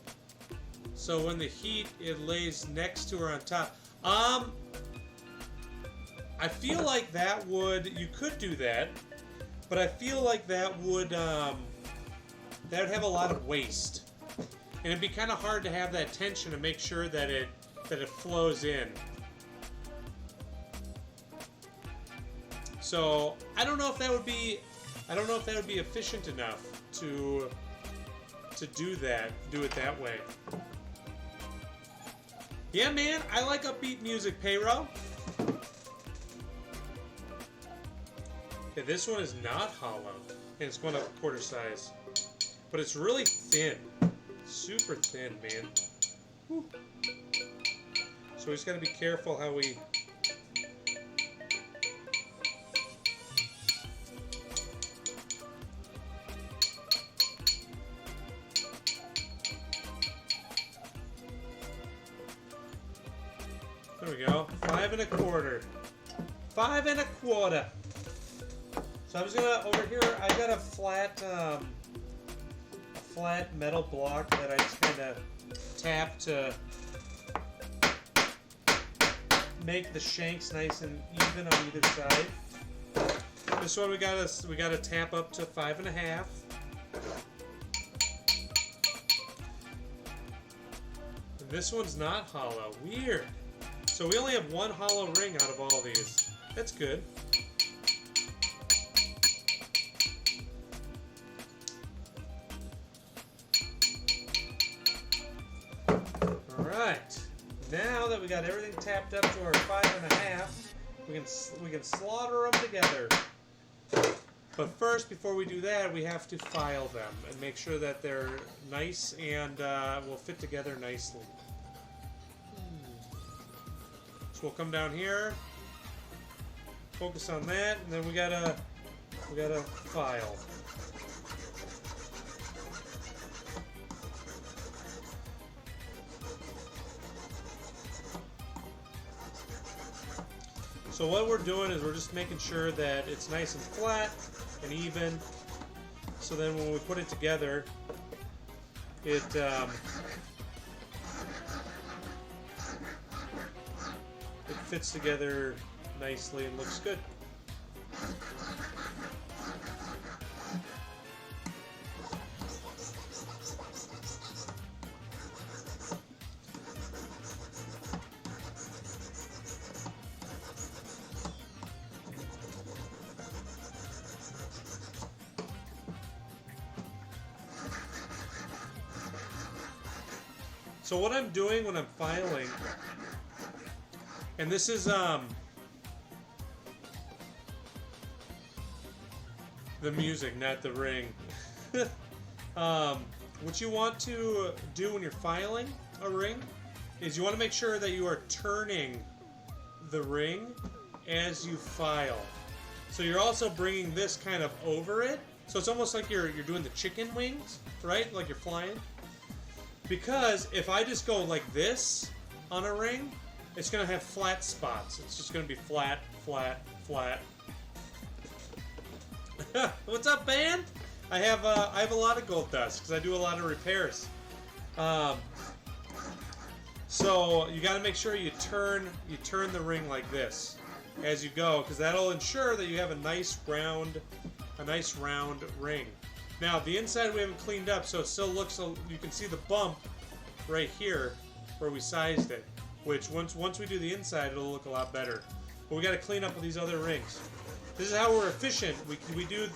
so when the heat it lays next to or on top. I feel like that would, you could do that, but I feel like that would have a lot of waste, and it'd be kind of hard to have that tension to make sure that it flows in. So I don't know if that would be efficient enough to do it that way. Yeah, man, I like upbeat music, Payro. Okay, this one is not hollow, and it's going up a quarter size, but it's really thin, super thin, man. Whew. So we just got to be careful how we. There we go. 5 1/4. 5 1/4. So I'm just gonna, over here, I got a flat metal block that I just kind of tap to make the shanks nice and even on either side. This one we gotta tap up to 5 1/2. And this one's not hollow. Weird. So we only have one hollow ring out of all these. That's good. Alright. Now that we got everything tapped up to our 5 1/2, we can slaughter them together. But first, before we do that, we have to file them and make sure that they're nice and will fit together nicely. So we'll come down here, focus on that, and then we gotta file. So what we're doing is we're just making sure that it's nice and flat and even, so then when we put it together, it fits together nicely and looks good. So what I'm doing when I'm filing, and this is the music, not the ring. What you want to do when you're filing a ring is you want to make sure that you are turning the ring as you file. So you're also bringing this kind of over it. So it's almost like you're doing the chicken wings, right? Like you're flying. Because if I just go like this on a ring, it's going to have flat spots. It's just going to be flat, flat, flat. What's up, band? I have a lot of gold dust because I do a lot of repairs. So you got to make sure you turn the ring like this as you go, because that'll ensure that you have a nice round ring. Now the inside we haven't cleaned up, so it still looks. You can see the bump right here where we sized it. Which once we do the inside, it'll look a lot better. But we got to clean up with these other rings. This is how we're efficient. We do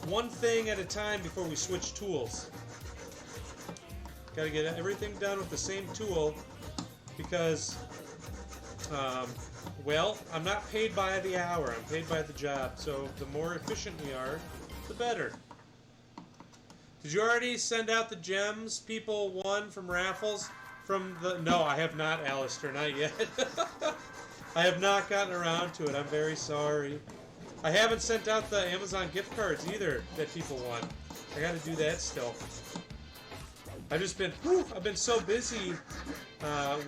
one thing at a time before we switch tools. Got to get everything done with the same tool because, well, I'm not paid by the hour. I'm paid by the job. So the more efficient we are, the better. Did you already send out the gems people won from raffles? No, I have not, Alistair, not yet. I have not gotten around to it. I'm very sorry. I haven't sent out the Amazon gift cards either that people won. I got to do that still. I've been so busy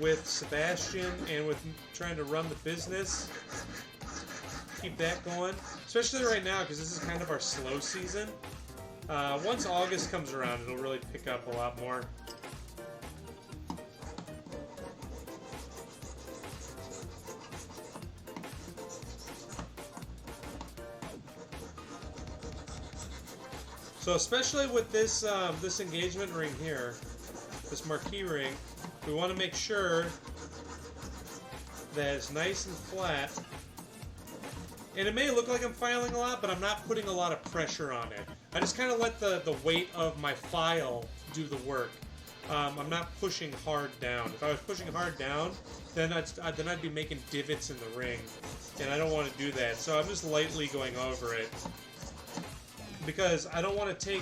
with Sebastian and with trying to run the business keep that going, especially right now because this is kind of our slow season. Once August comes around, it'll really pick up a lot more. So especially with this this engagement ring here, this marquee ring, we want to make sure that it's nice and flat. And it may look like I'm filing a lot, but I'm not putting a lot of pressure on it. I just kind of let the weight of my file do the work. I'm not pushing hard down. If I was pushing hard down, then I'd be making divots in the ring, and I don't want to do that. So I'm just lightly going over it because I don't want to take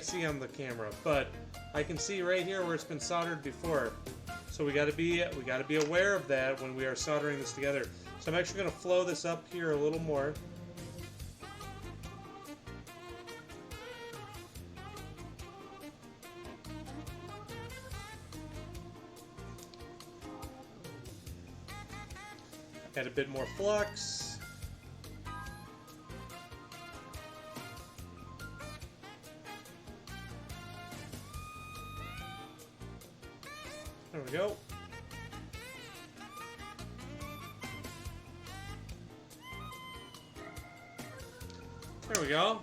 see on the camera, but I can see right here where it's been soldered before. So we gotta be aware of that when we are soldering this together. So I'm actually gonna flow this up here a little more. Add a bit more flux. There we go. There we go.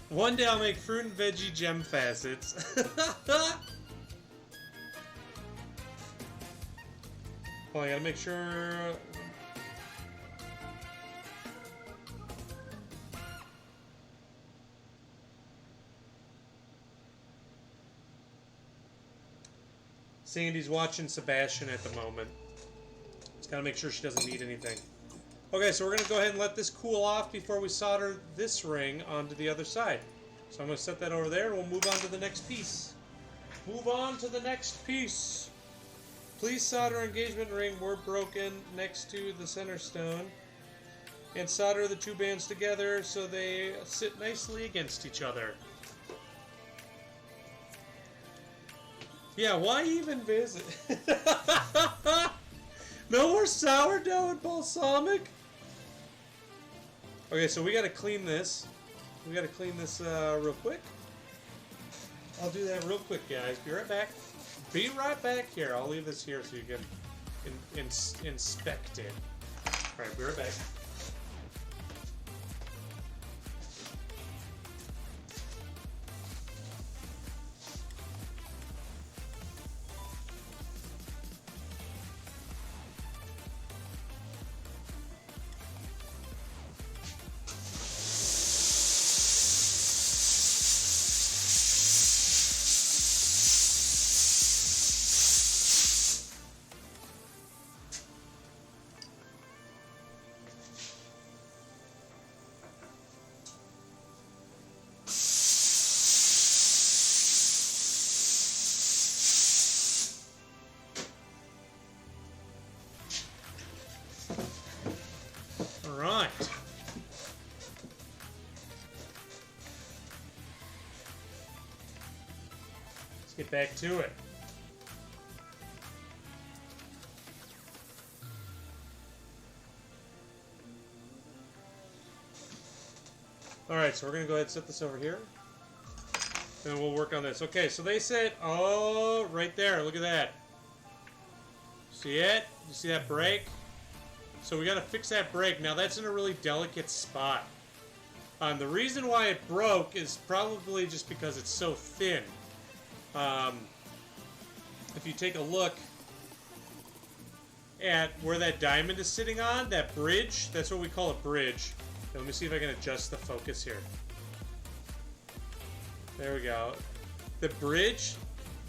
One day I'll make fruit and veggie gem facets. Well, I gotta make sure. Sandy's watching Sebastian at the moment. Just gotta make sure she doesn't need anything. Okay, so we're gonna go ahead and let this cool off before we solder this ring onto the other side. So I'm gonna set that over there and we'll move on to the next piece. Move on to the next piece. Please solder engagement ring where broken next to the center stone. And solder the two bands together so they sit nicely against each other. Yeah, why even visit? No more sourdough and balsamic? Okay, so we gotta clean this. We gotta clean this real quick. I'll do that real quick, guys. Be right back. Be right back here. I'll leave this here so you can inspect it. Alright, be right back. Alright. Let's get back to it. Alright, so we're going to go ahead and set this over here. And we'll work on this. Okay, so they said, oh, right there, look at that. See it? You see that break? So we got to fix that break. Now that's in a really delicate spot. The reason why it broke is probably just because it's so thin. If you take a look at where that diamond is sitting on, that bridge, that's what we call a bridge. Now, let me see if I can adjust the focus here. There we go. The bridge,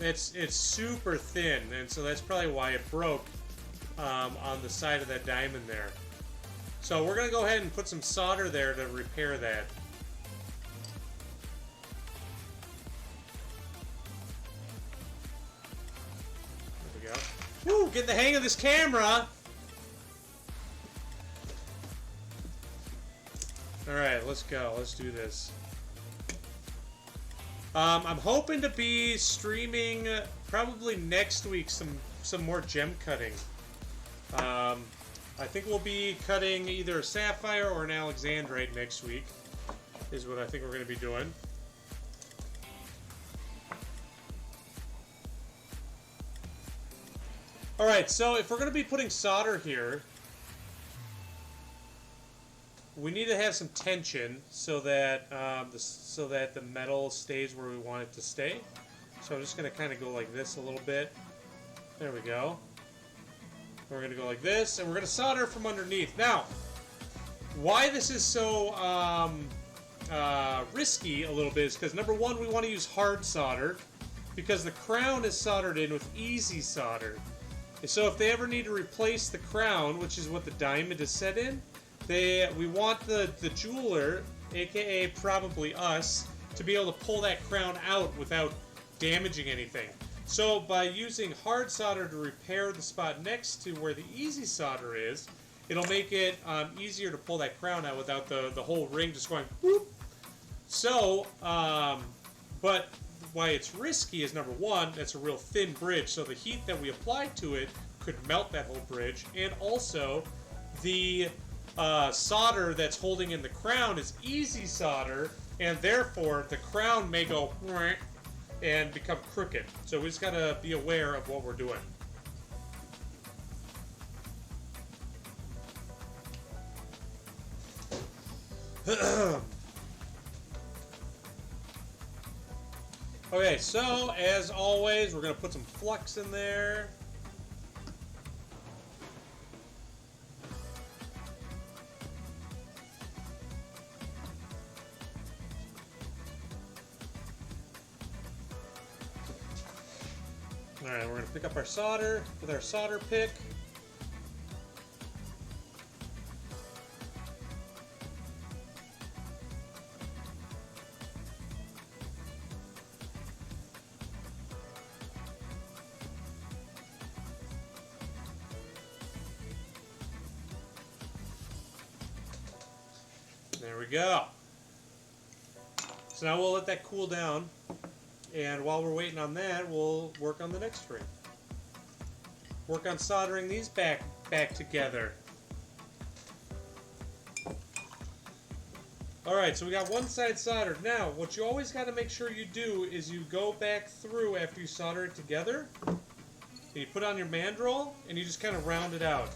it's super thin, and so that's probably why it broke. On the side of that diamond there. So we're going to go ahead and put some solder there to repair that. There we go. Woo! Get the hang of this camera! Alright, let's go. Let's do this. I'm hoping to be streaming probably next week some more gem cutting. I think we'll be cutting either a sapphire or an alexandrite next week, is what I think we're going to be doing. Alright, so if we're going to be putting solder here, we need to have some tension so that the metal stays where we want it to stay. So I'm just going to kind of go like this a little bit. There we go. We're going to go like this, and we're going to solder from underneath. Now, why this is so risky a little bit is because, number one, we want to use hard solder because the crown is soldered in with easy solder. And so if they ever need to replace the crown, which is what the diamond is set in, we want the jeweler, aka probably us, to be able to pull that crown out without damaging anything. So by using hard solder to repair the spot next to where the easy solder is, it'll make it easier to pull that crown out without the whole ring just going whoop. So, but why it's risky is, number one, that's a real thin bridge, so the heat that we apply to it could melt that whole bridge, and also the solder that's holding in the crown is easy solder, and therefore the crown may go and become crooked. So we just gotta be aware of what we're doing. Okay, so as always, we're gonna put some flux in there. Alright, we're going to pick up our solder with our solder pick. There we go. So now we'll let that cool down. And while we're waiting on that, we'll work on the next ring. Work on soldering these back together. Alright, so we got one side soldered. Now, what you always got to make sure you do is you go back through after you solder it together. And you put on your mandrel, and you just kind of round it out.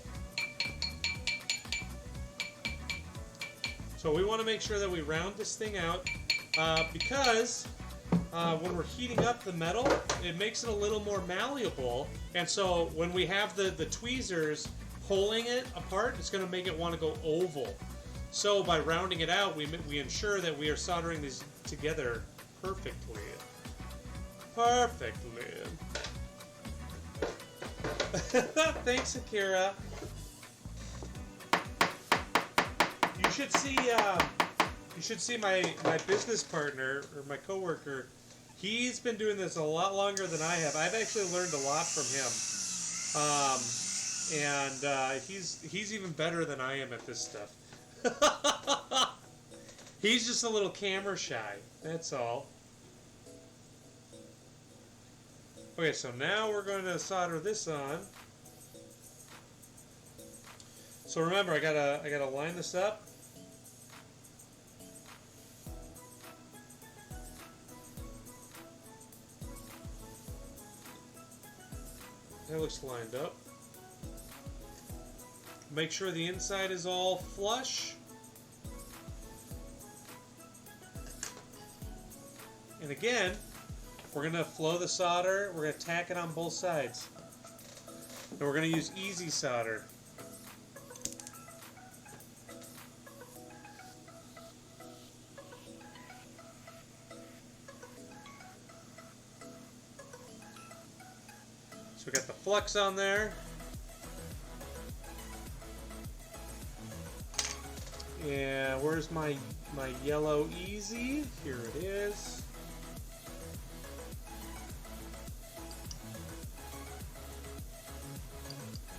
So we want to make sure that we round this thing out because when we're heating up the metal, it makes it a little more malleable, and so when we have the tweezers pulling it apart, it's going to make it want to go oval. So by rounding it out, we ensure that we are soldering these together perfectly. Perfectly. Thanks, Akira. You should see my business partner, or my coworker. He's been doing this a lot longer than I have. I've actually learned a lot from him. And he's even better than I am at this stuff. He's just a little camera shy, that's all. Okay, so now we're going to solder this on. So remember, I gotta line this up. That looks lined up. Make sure the inside is all flush. And again, we're going to flow the solder. We're going to tack it on both sides. And we're going to use easy solder. So we got the flux on there. And where's my yellow easy? Here it is.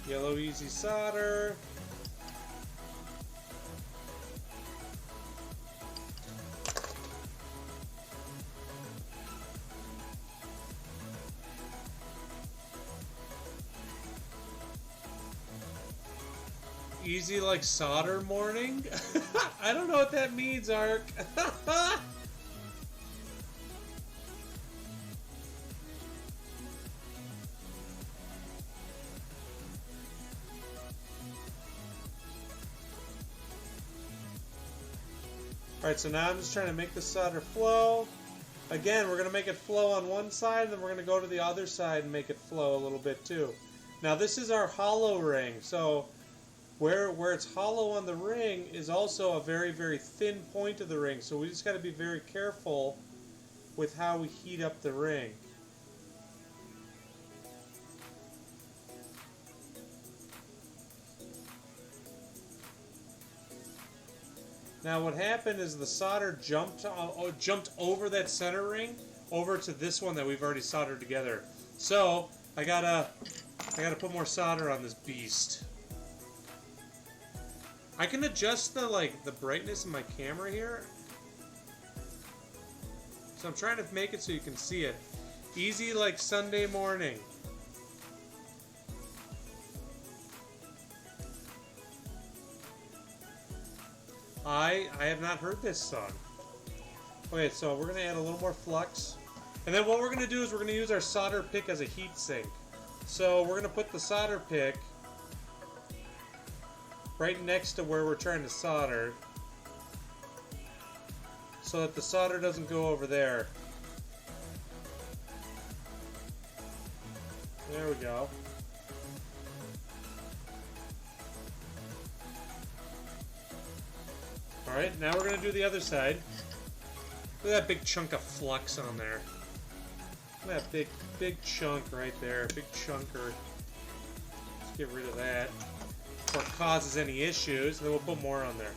Yellow easy solder. Easy like solder morning? I don't know what that means, Ark. Alright, so now I'm just trying to make the solder flow. Again, we're going to make it flow on one side, and then we're going to go to the other side and make it flow a little bit too. Now this is our hollow ring, so where it's hollow on the ring is also a very, very thin point of the ring, so we just got to be very careful with how we heat up the ring. Now what happened is the solder jumped over that center ring over to this one that we've already soldered together. So I gotta put more solder on this beast. I can adjust the brightness of my camera here. So I'm trying to make it so you can see it. Easy like Sunday morning. I have not heard this song. Okay, so we're going to add a little more flux. And then what we're going to do is we're going to use our solder pick as a heat sink. So we're going to put the solder pick right next to where we're trying to solder, so that the solder doesn't go over there. There we go. Alright, now we're going to do the other side. Look at that big chunk of flux on there. Look at that big chunk right there. Big chunker. Let's get rid of that before it causes any issues. Then we'll put more on there.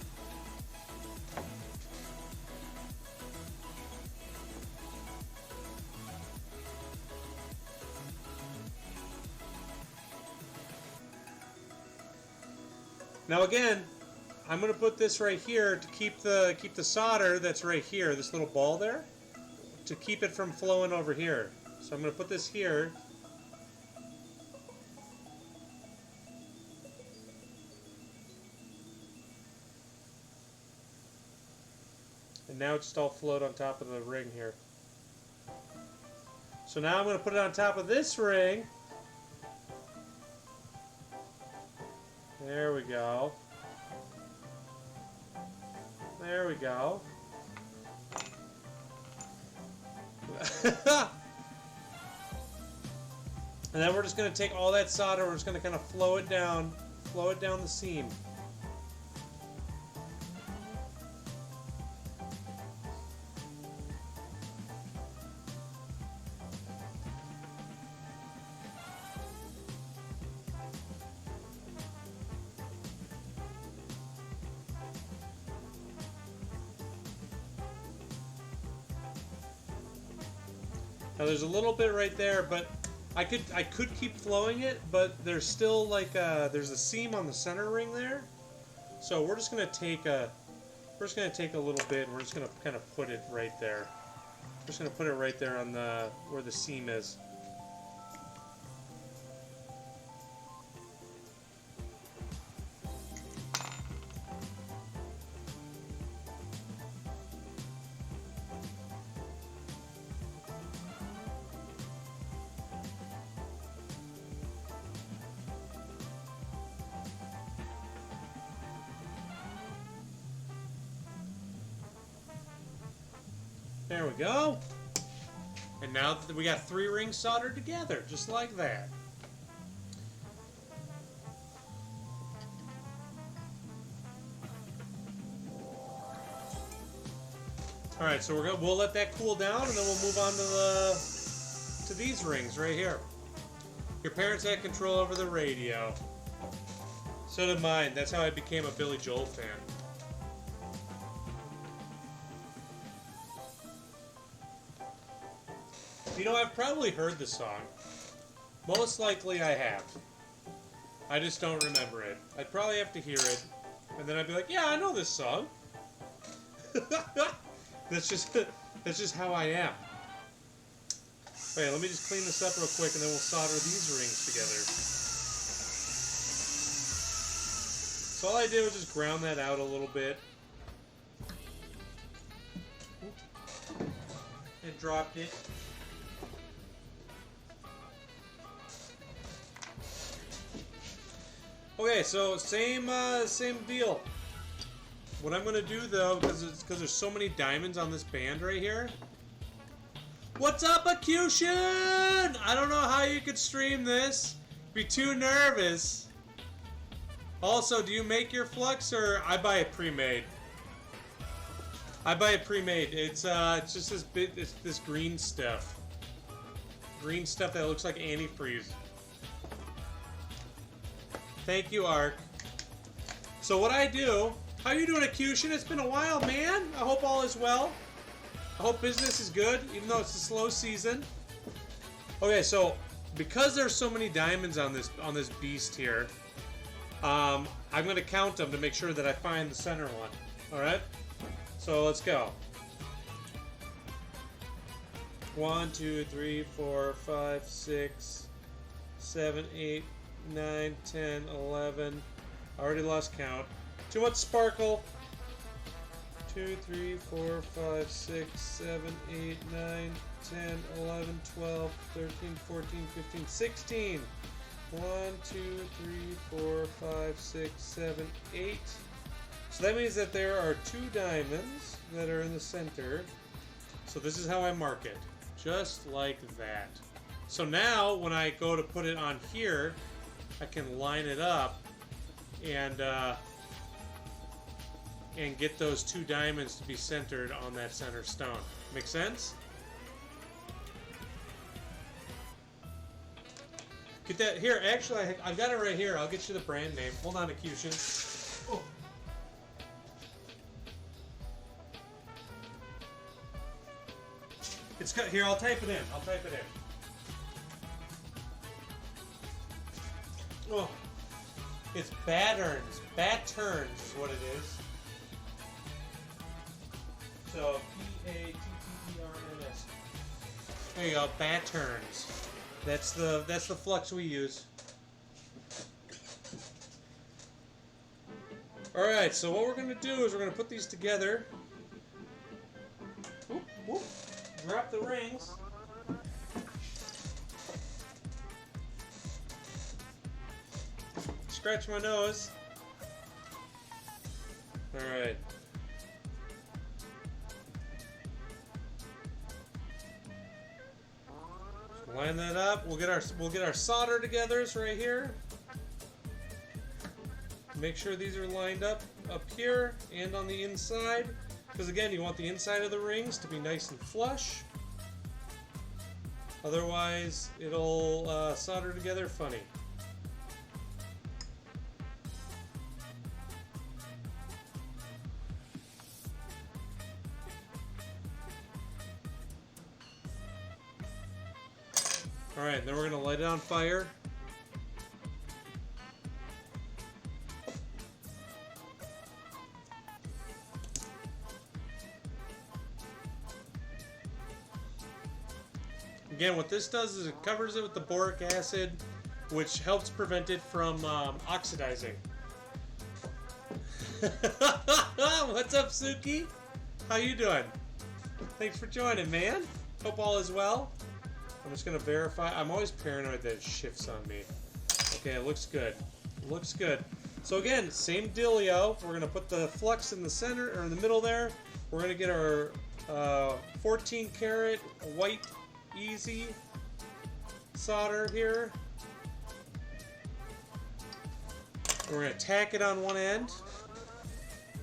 Now again, I'm going to put this right here to keep the solder that's right here, this little ball there, to keep it from flowing over here. So I'm going to put this here. And now it's just all float on top of the ring here. So now I'm going to put it on top of this ring. There we go. There we go. And then we're just going to take all that solder, we're just going to kind of flow it down the seam. Now there's a little bit right there, but I could keep flowing it, but there's still like there's a seam on the center ring there. So we're just gonna take a little bit and we're just gonna kind of put it right there. We're just gonna put it right there on where the seam is. There we go. And now we got 3 rings soldered together, just like that. All right, so we'll let that cool down, and then we'll move on to these rings right here. Your parents had control over the radio. So did mine. That's how I became a Billy Joel fan. You know, I've probably heard the song. Most likely I have. I just don't remember it. I'd probably have to hear it, and then I'd be like, yeah, I know this song. That's just how I am. Wait, let me just clean this up real quick, and then we'll solder these rings together. So all I did was just ground that out a little bit. And dropped it. Okay, so same deal. What I'm gonna do though, because there's so many diamonds on this band right here. What's up, Accusation? I don't know how you could stream this. Be too nervous. Also, do you make your flux, or I buy it pre-made? I buy it pre-made. It's just this green stuff. Green stuff that looks like antifreeze. Thank you, Ark. So what I do How you doing, Accusation? It's been a while, man. I hope all is well. I hope business is good, even though it's a slow season. Okay, so because there's so many diamonds on this beast here, I'm gonna count them to make sure that I find the center one. All right. So let's go. 1, 2, 3, 4, 5, 6, 7, 8, 9, 10, 11. I already lost count. Too much sparkle. 2, 3, 4, 5, 6, 7, 8, 9, 10, 11, 12, 13, 14, 15, 16. 1, 2, 3, 4, 5, 6, 7, 8. So that means that there are 2 diamonds that are in the center. So this is how I mark it. Just like that. So now when I go to put it on here, I can line it up and get those 2 diamonds to be centered on that center stone. Make sense? Get that here. Actually, I've got it right here. I'll get you the brand name. Hold on, Accusation. Oh. It's cut here. I'll type it in. I'll type it in. Oh, it's Batterns. Batterns is what it is. So Patterns. There you go. Batterns. That's the flux we use. All right. So what we're gonna do is we're gonna put these together. Whoop, whoop. Drop the rings. Scratch my nose. Alright. Line that up. We'll get our solder togethers right here. Make sure these are lined up here and on the inside. Because again, you want the inside of the rings to be nice and flush. Otherwise, it'll solder together funny. Alright, then we're going to light it on fire. Again, what this does is it covers it with the boric acid, which helps prevent it from oxidizing. What's up, Suki? How you doing? Thanks for joining, man. Hope all is well. I'm just gonna verify. I'm always paranoid that it shifts on me. Okay, it looks good. Looks good. So again, same dealio. We're gonna put the flux in the center or in the middle there. We're gonna get our 14 karat white easy solder here. We're gonna tack it on one end.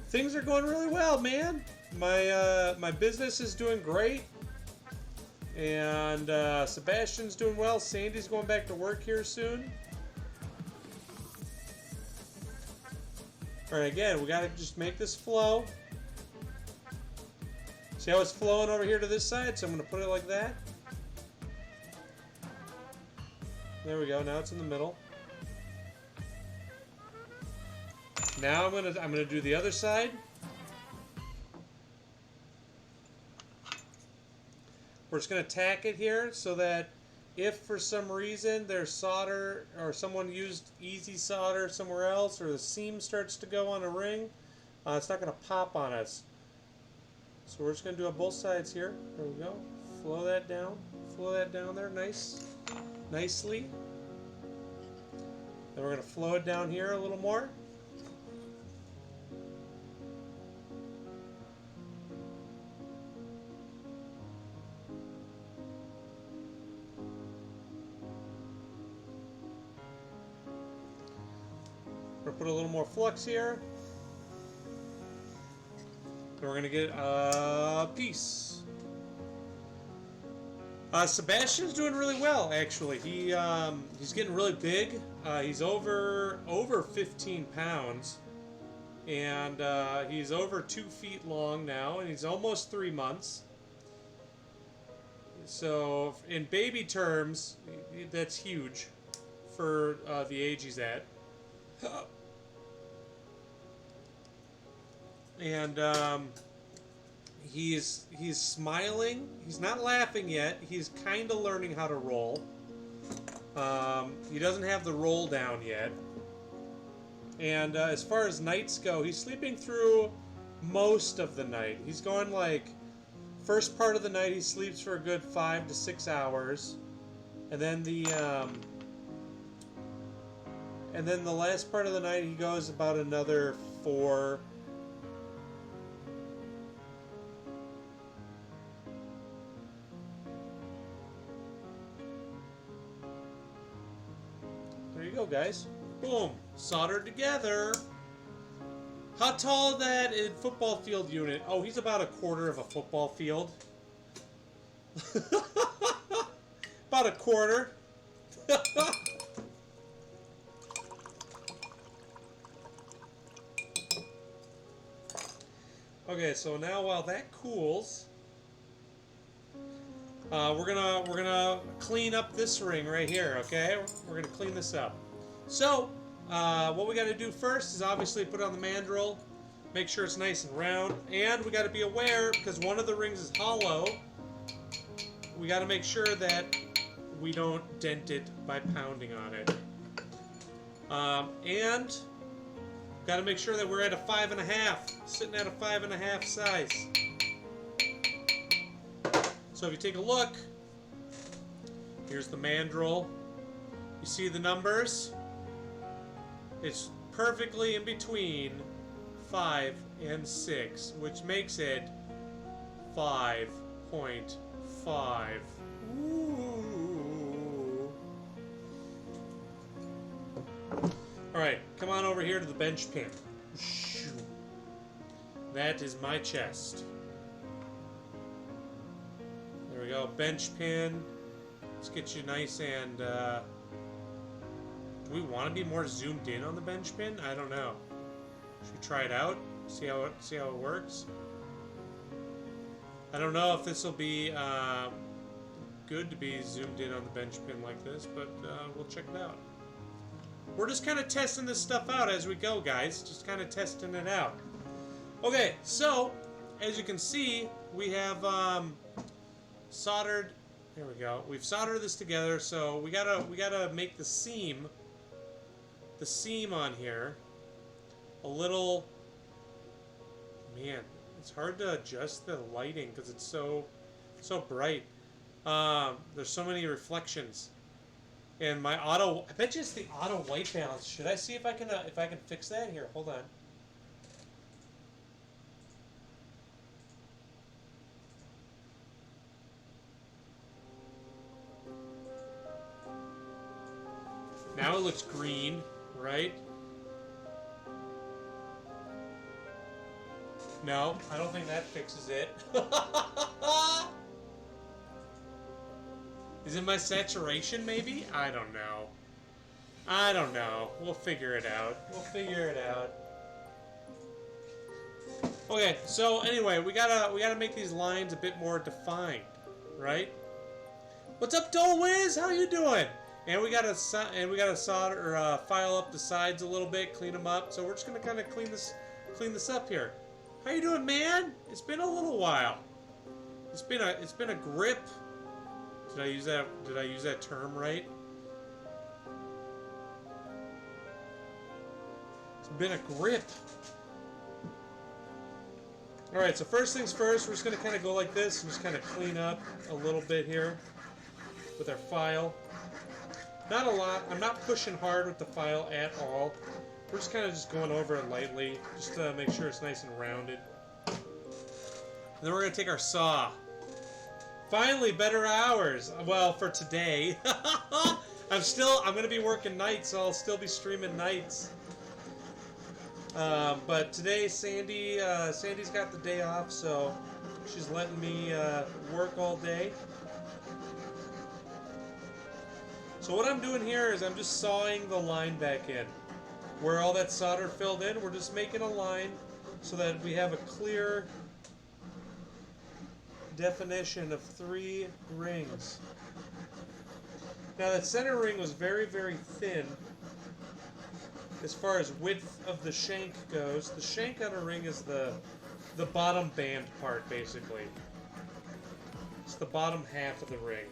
Things are going really well, man. My business is doing great, and Sebastian's doing well. Sandy's going back to work here soon. All right, again, we gotta just make this flow. See how it's flowing over here to this side? So I'm gonna put it like that. There we go. Now it's in the middle. Now I'm gonna do the other side. We're just gonna tack it here so that if for some reason there's solder or someone used easy solder somewhere else, or the seam starts to go on a ring, it's not gonna pop on us. So we're just gonna do it both sides here. There we go. Flow that down. Flow that down there, nicely. Then we're gonna flow it down here a little more. We're gonna put a little more flux here. And we're gonna get a piece. Sebastian's doing really well, actually. He's getting really big. He's over 15 pounds. And he's over 2 feet long now, and he's almost 3 months. So in baby terms, that's huge for the age he's at. And he's smiling. He's not laughing yet. He's kind of learning how to roll. He doesn't have the roll down yet. And as far as nights go, he's sleeping through most of the night. He's going like, first part of the night he sleeps for a good 5 to 6 hours, and then the last part of the night he goes about another 4. There you go, guys. Boom. Soldered together. How tall is that in football field unit? Oh, he's about a quarter of a football field. About a quarter. Okay, so now while that cools, we're gonna clean up this ring right here. Okay, we're gonna clean this up. So what we got to do first is obviously put on the mandrel, make sure it's nice and round, and we got to be aware because one of the rings is hollow. We got to make sure that we don't dent it by pounding on it, and got to make sure that we're at a 5.5, sitting at a 5.5 size. So if you take a look, here's the mandrel. You see the numbers? It's perfectly in between 5 and 6, which makes it 5.5. Ooh. Alright, come on over here to the bench pin. That is my chest. There we go, bench pin. Let's get you nice and do we want to be more zoomed in on the bench pin? I don't know. Should we try it out? See how it works? I don't know if this will be good to be zoomed in on the bench pin like this, but we'll check it out. We're just kind of testing this stuff out as we go, guys. Just kind of testing it out. Okay, so as you can see, we have soldered. There we go. We've soldered this together, so we gotta make the seam on here a little. Man, it's hard to adjust the lighting because it's so bright. There's so many reflections, and my auto. I bet you it's the auto white balance. Should I see if I can fix that here? Hold on. Now it looks green, right? No, I don't think that fixes it. Is it my saturation, maybe? I don't know. I don't know. We'll figure it out. We'll figure it out. Okay, so anyway, we gotta make these lines a bit more defined, right? What's up, Dole Wiz? How you doing? And we gotta solder or file up the sides a little bit, clean them up. So we're just gonna kind of clean this up here. How you doing, man? It's been a little while. It's been a grip. Did I use that term right? It's been a grip. All right. So first things first, we're just gonna kind of go like this and just kind of clean up a little bit here with our file. Not a lot. I'm not pushing hard with the file at all. We're just kind of going over it lightly, just to make sure it's nice and rounded. And then we're going to take our saw. Finally, better hours. Well, for today. I'm going to be working nights, so I'll still be streaming nights. But today, Sandy's got the day off, so she's letting me work all day. So what I'm doing here is I'm just sawing the line back in. where all that solder filled in, we're just making a line so that we have a clear definition of 3 rings. Now that center ring was very, very thin as far as width of the shank goes. The shank on a ring is the bottom band part, basically. It's the bottom half of the ring.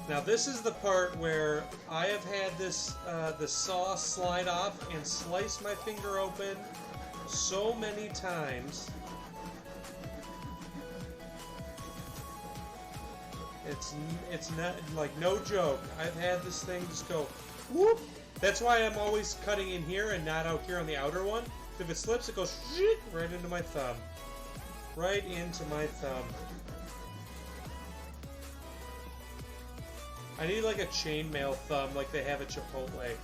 Now this is the part where I have had this the saw slide off and slice my finger open so many times. It's not, like, no joke. I've had this thing just go whoop. That's why I'm always cutting in here and not out here on the outer one. If it slips, it goes right into my thumb. Right into my thumb. I need like a chainmail thumb like they have at Chipotle.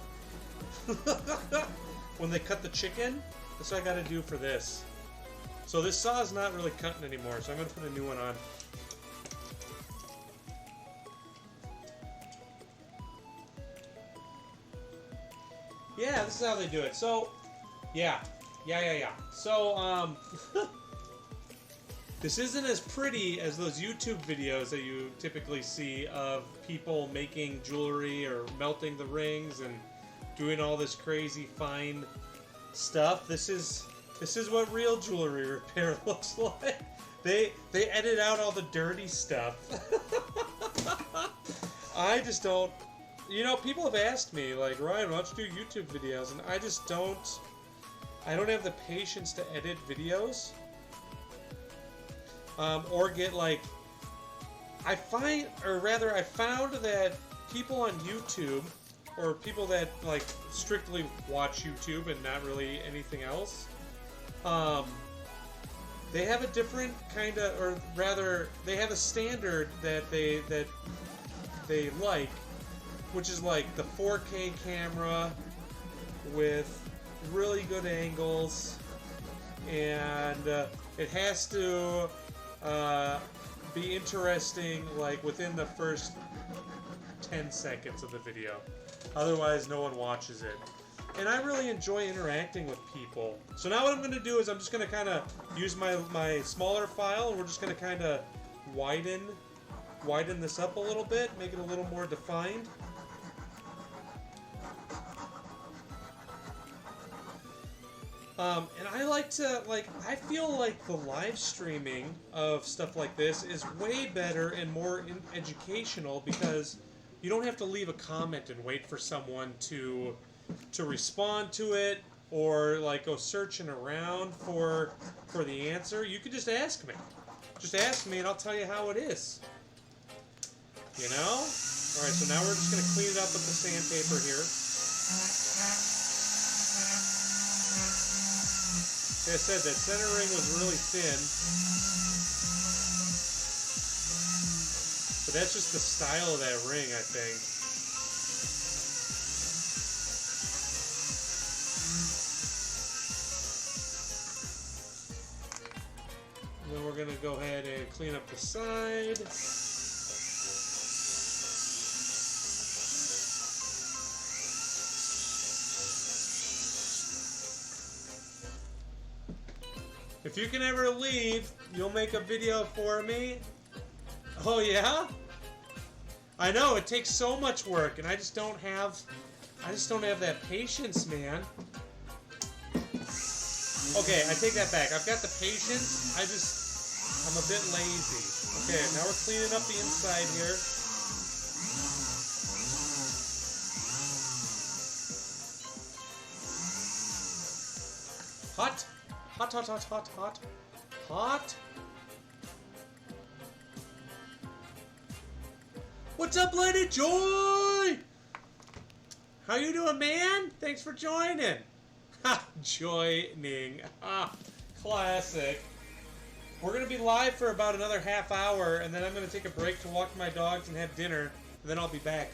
When they cut the chicken, that's what I gotta do for this. So this saw is not really cutting anymore, so I'm gonna put a new one on. Yeah, this is how they do it. So, yeah. So, this isn't as pretty as those YouTube videos that you typically see of people making jewelry or melting the rings and doing all this crazy fine stuff. This is what real jewelry repair looks like. They edit out all the dirty stuff. I just don't. You know, people have asked me, like, Ryan, why don't you do YouTube videos? And I just don't. I don't have the patience to edit videos. Or get, like, I found that people on YouTube, or people that, like, strictly watch YouTube and not really anything else, they have a different kind of, or rather, they have a standard that they like, which is like the 4K camera with really good angles, and it has to be interesting, like, within the first 10 seconds of the video. Otherwise, no one watches it. And I really enjoy interacting with people. So now what I'm going to do is I'm just going to kind of use my smaller file, and we're just going to kind of widen this up a little bit, make it a little more defined. And I like to, I feel like the live streaming of stuff like this is way better and more educational, because you don't have to leave a comment and wait for someone to respond to it, or like go searching around for the answer. You can just ask me. Just ask me and I'll tell you how it is. You know? Alright, so now we're just going to clean it up with the sandpaper here. Like I said, that center ring was really thin. But that's just the style of that ring, I think. And then we're going to go ahead and clean up the side. If you can ever leave, you'll make a video for me. Oh yeah? I know, it takes so much work, and I just don't have that patience, man. Okay, I take that back. I've got the patience, I'm a bit lazy. Okay, now we're cleaning up the inside here. Hot. Hot, hot, hot, hot, hot. Hot. What's up, Lady Joy? How you doing, man? Thanks for joining. Ha, joining. Ah, classic. We're going to be live for about another half hour, and then I'm going to take a break to walk my dogs and have dinner, and then I'll be back.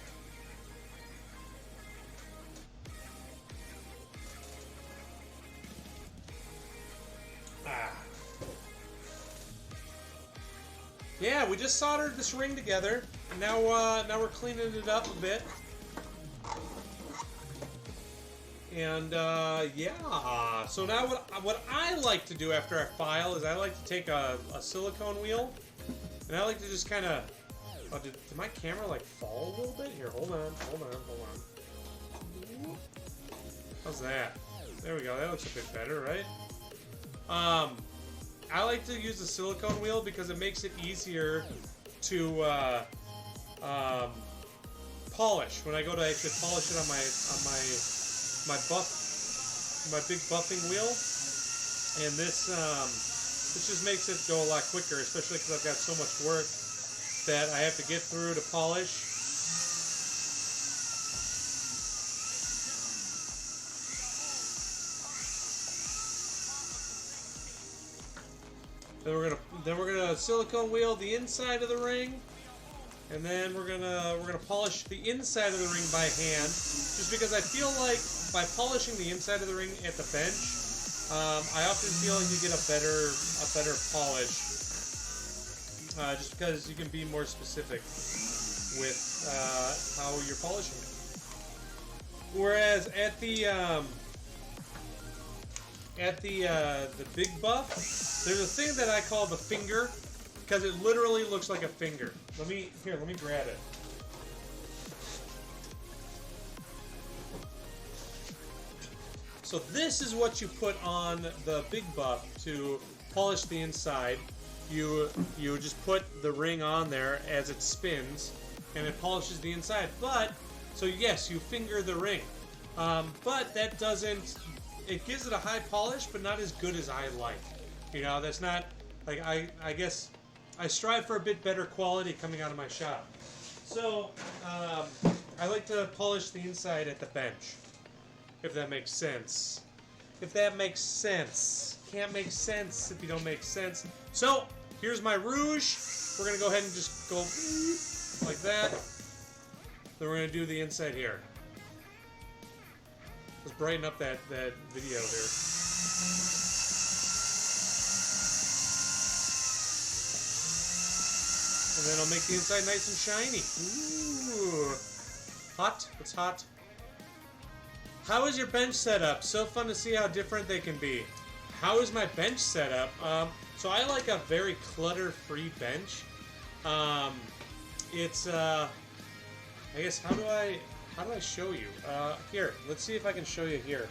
yeah, we just soldered this ring together, and now we're cleaning it up a bit. And yeah, so now what I like to do after I file is I like to take a silicone wheel, and I like to just kind of. Oh, did my camera like fall a little bit? Here, hold on. How's that? There we go. That looks a bit better, right? I like to use the silicone wheel because it makes it easier to polish when I go to actually polish it on my big buffing wheel, and this just makes it go a lot quicker, especially because I've got so much work that I have to get through to polish. Then we're gonna silicone wheel the inside of the ring, and then we're gonna polish the inside of the ring by hand, just because I feel like by polishing the inside of the ring at the bench, I often feel like you get a better polish, just because you can be more specific with how you're polishing it. Whereas at the big buff, there's a thing that I call the finger, because it literally looks like a finger. Let me grab it. So this is what you put on the big buff to polish the inside. You just put the ring on there as it spins, and it polishes the inside. But so yes, you finger the ring, but that doesn't. It gives it a high polish, but not as good as I like. You know, that's not like I guess I strive for a bit better quality coming out of my shop. So I like to polish the inside at the bench, if that makes sense. If that makes sense. Can't make sense if you don't make sense. So here's my rouge. We're gonna go ahead and just go like that. Then we're gonna do the inside here. Let's brighten up that video there. And then I'll make the inside nice and shiny. Ooh. Hot. It's hot. How is your bench setup? So fun to see how different they can be. How is my bench setup? So I like a very clutter-free bench. It's I guess how do I show you? Here, let's see if I can show you here.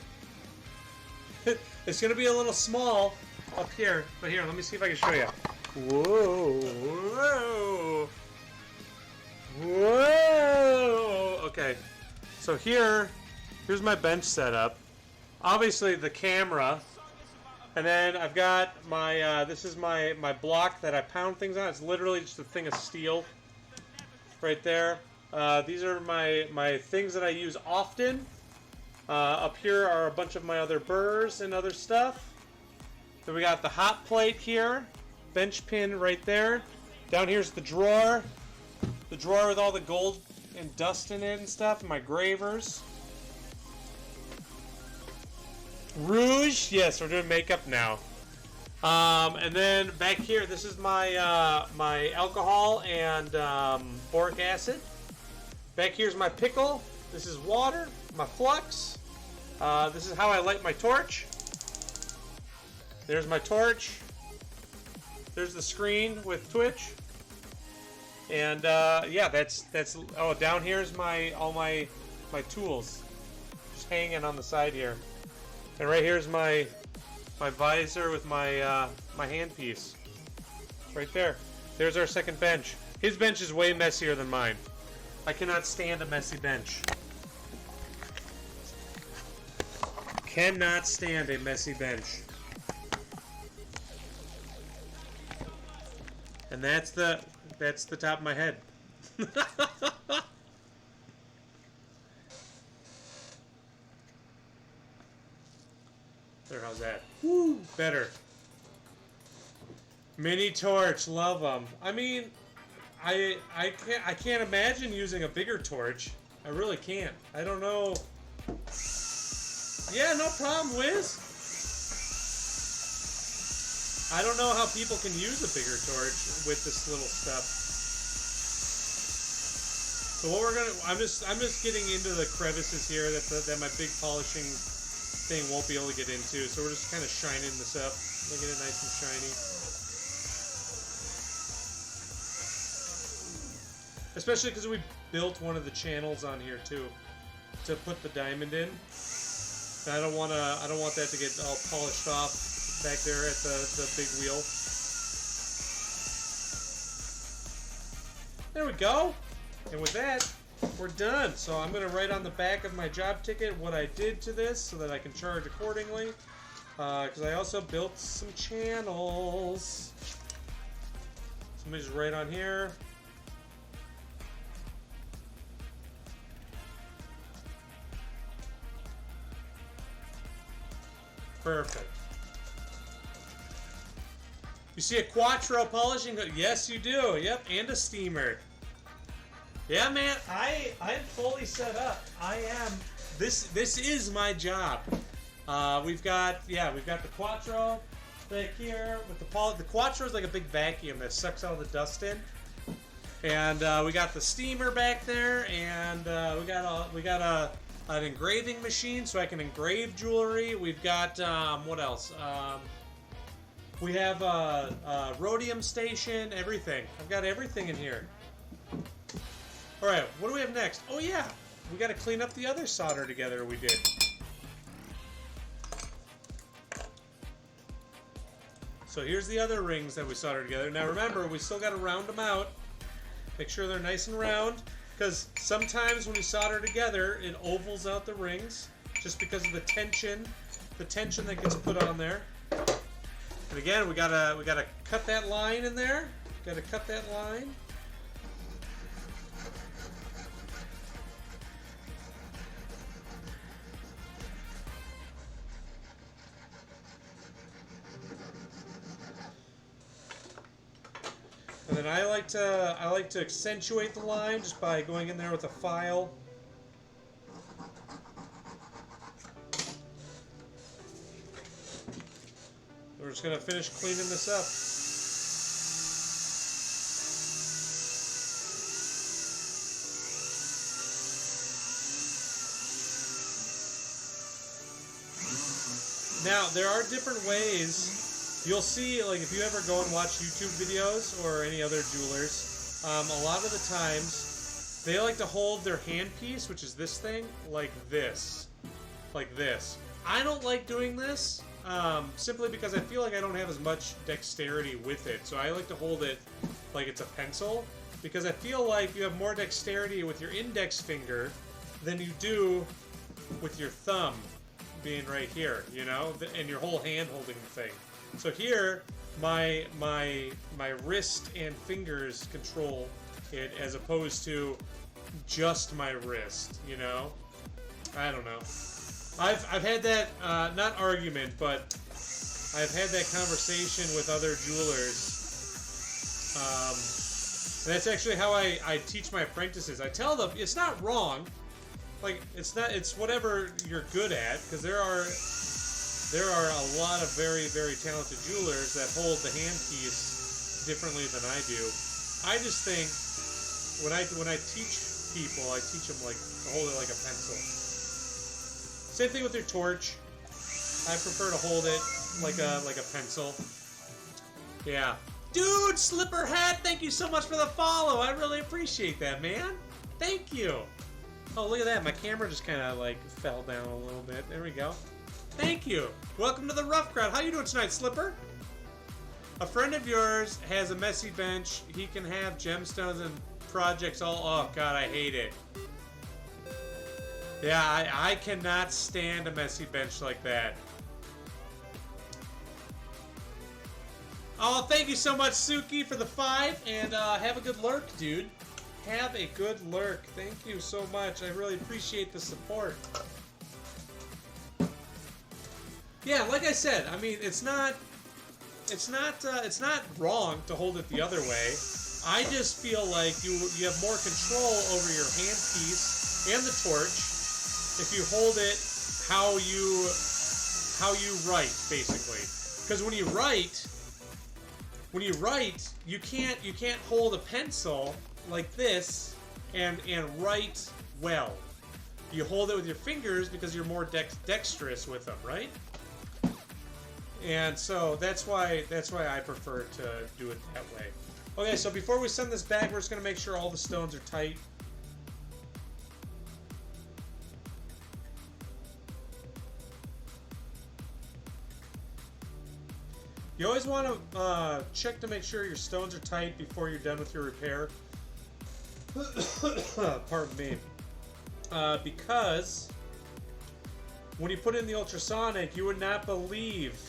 It's gonna be a little small up here, but here, let me see if I can show you. Whoa! Okay, so here's my bench setup. Obviously the camera, and then I've got my this is my block that I pound things on. It's literally just a thing of steel right there. These are my things that I use often. Up here are a bunch of my other burrs and other stuff. Then we got the hot plate here, bench pin right there. Down here's the drawer with all the gold and dust in it and stuff, and my gravers. Rouge, yes, we're doing makeup now. And then back here, this is my my alcohol and boric acid. Back here's my pickle. This is water, my flux. This is how I light my torch. There's my torch. There's the screen with Twitch. And yeah, that's oh, down here's all my tools, just hanging on the side here. And right here's my visor with my my handpiece. Right there. There's our second bench. His bench is way messier than mine. I cannot stand a messy bench. Cannot stand a messy bench. And that's the top of my head. There, how's that? Woo, better. Mini torch, love them. I mean, I can't imagine using a bigger torch. I really can't. I don't know. Yeah, no problem, Wiz. I don't know how people can use a bigger torch with this little stuff. So what we're gonna, I'm just getting into the crevices here that my big polishing thing won't be able to get into. So we're just kind of shining this up, making it nice and shiny. Especially because we built one of the channels on here too, to put the diamond in. And I don't want that to get all polished off back there at the big wheel. There we go. And with that, we're done. So I'm going to write on the back of my job ticket what I did to this so that I can charge accordingly. Because I also built some channels. So let me just write on here. Perfect. You see a Quattro polishing hood? Yes, you do. Yep, and a steamer. Yeah, man, I'm fully set up. I am. This is my job. We've got the Quattro back here with the Quattro is like a big vacuum that sucks all the dust in, and we got the steamer back there, and we got an engraving machine so I can engrave jewelry. We've got what else? We have a rhodium station. Everything. I've got everything in here. All right, what do we have next? Oh yeah, we got to clean up the other solder together we did. So here's the other rings that we soldered together. Now remember, we still got to round them out. Make sure they're nice and round, because sometimes when you solder together, it ovals out the rings just because of the tension that gets put on there. And again, we gotta cut that line in there. Gotta cut that line. And then I like to accentuate the line just by going in there with a file. We're just gonna finish cleaning this up. Now there are different ways. You'll see, like, if you ever go and watch YouTube videos or any other jewelers, a lot of the times they like to hold their handpiece, which is this thing, like this. Like this. I don't like doing this, simply because I feel like I don't have as much dexterity with it. So I like to hold it like it's a pencil, because I feel like you have more dexterity with your index finger than you do with your thumb being right here, you know, and your whole hand holding the thing. So here, my wrist and fingers control it, as opposed to just my wrist. You know, I don't know. I've had that not argument, but I've had that conversation with other jewelers. And that's actually how I teach my apprentices. I tell them it's not wrong. Like, it's whatever you're good at, because there are a lot of very, very talented jewelers that hold the handpiece differently than I do. I just think when I teach people, I teach them like to hold it like a pencil. Same thing with your torch. I prefer to hold it like a pencil. Yeah. Dude, Slipper Hat, thank you so much for the follow. I really appreciate that, man. Thank you. Oh, look at that. My camera just kind of like fell down a little bit. There we go. Thank you. Welcome to the Rough Crowd. How you doing tonight, Slipper? A friend of yours has a messy bench. He can have gemstones and projects all... Oh, God, I hate it. Yeah, I cannot stand a messy bench like that. Oh, thank you so much, Suki, for the 5. And have a good lurk, dude. Have a good lurk. Thank you so much. I really appreciate the support. Yeah, like I said, I mean, it's not wrong to hold it the other way. I just feel like you have more control over your handpiece and the torch if you hold it how you write, basically. Because when you write, when you write, you can't hold a pencil like this and write well. You hold it with your fingers because you're more dexterous with them, right? And so that's why I prefer to do it that way. Okay, so before we send this back, we're just gonna make sure all the stones are tight. You always want to check to make sure your stones are tight before you're done with your repair. Pardon me. Because when you put in the ultrasonic, you would not believe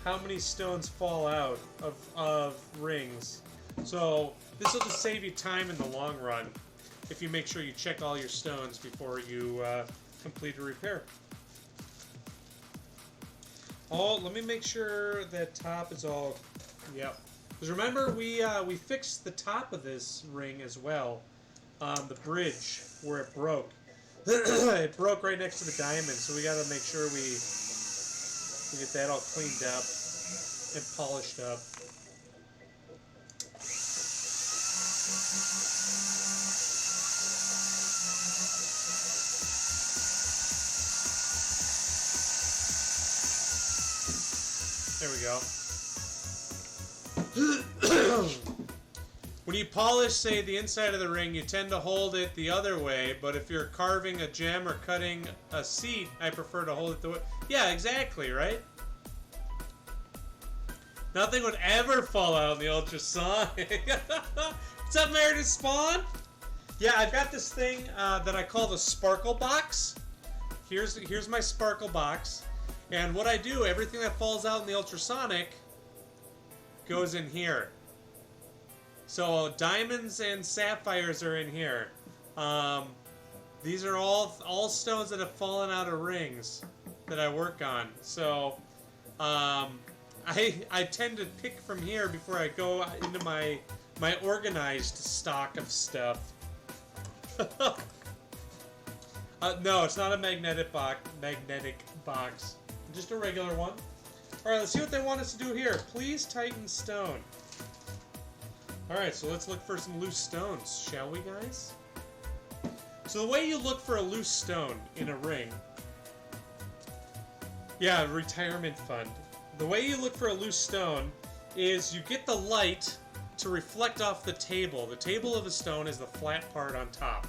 how many stones fall out of rings. So this will just save you time in the long run if you make sure you check all your stones before you complete a repair. Let me make sure that top is all. Yep. Because remember, we fixed the top of this ring as well. The bridge where it broke. It broke right next to the diamond, so we got to make sure we get that all cleaned up and polished up. There we go. When you polish, say, the inside of the ring, you tend to hold it the other way, but if you're carving a gem or cutting a seat, I prefer to hold it the way... Yeah, exactly, right? Nothing would ever fall out in the ultrasonic. What's up, Meredith Spawn? Yeah, I've got this thing that I call the sparkle box. Here's my sparkle box. And what I do, everything that falls out in the ultrasonic goes in here. So diamonds and sapphires are in here. These are all stones that have fallen out of rings that I work on. So I tend to pick from here before I go into my organized stock of stuff. No, it's not a magnetic box. Just a regular one. Alright, let's see what they want us to do here. Please tighten stone. Alright, so let's look for some loose stones, shall we, guys? So the way you look for a loose stone in a ring... Yeah, retirement fund. The way you look for a loose stone is you get the light to reflect off the table. The table of a stone is the flat part on top.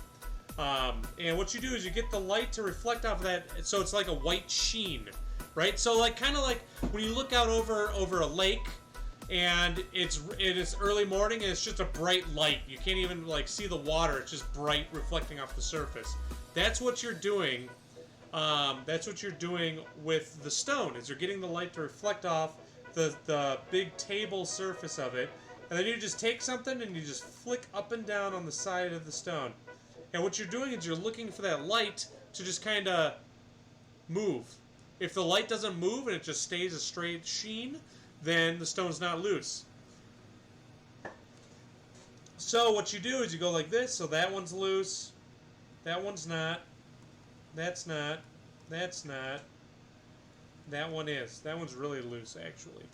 And what you do is you get the light to reflect off of that, so it's like a white sheen. Right, so like kind of like when you look out over a lake, and it is early morning and it's just a bright light. You can't even like see the water; it's just bright, reflecting off the surface. That's what you're doing. That's what you're doing with the stone. Is you're getting the light to reflect off the big table surface of it, and then you just take something and you just flick up and down on the side of the stone. And what you're doing is you're looking for that light to just kind of move. If the light doesn't move and it just stays a straight sheen, then the stone's not loose. So what you do is you go like this, so that one's loose, that one's not, that's not, that's not, that one is. That one's really loose, actually.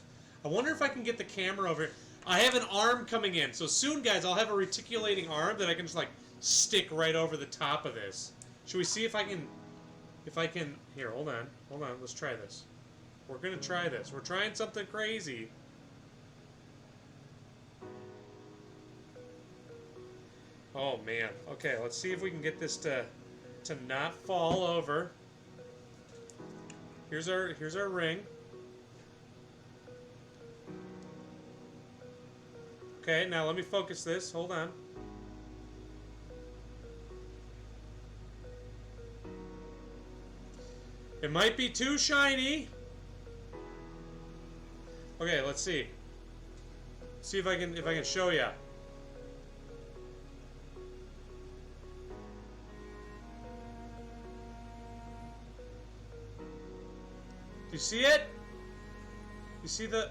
I wonder if I can get the camera over here. I have an arm coming in, so soon, guys, I'll have a reticulating arm that I can just, like, stick right over the top of this. Should we see if I can... Here, hold on, let's try this. We're gonna try this. We're trying something crazy. Oh man. Okay, let's see if we can get this to not fall over. Here's our ring. Okay, now let me focus this. Hold on. It might be too shiny. Okay, let's see. See if I can show ya. Do you see it? You see the...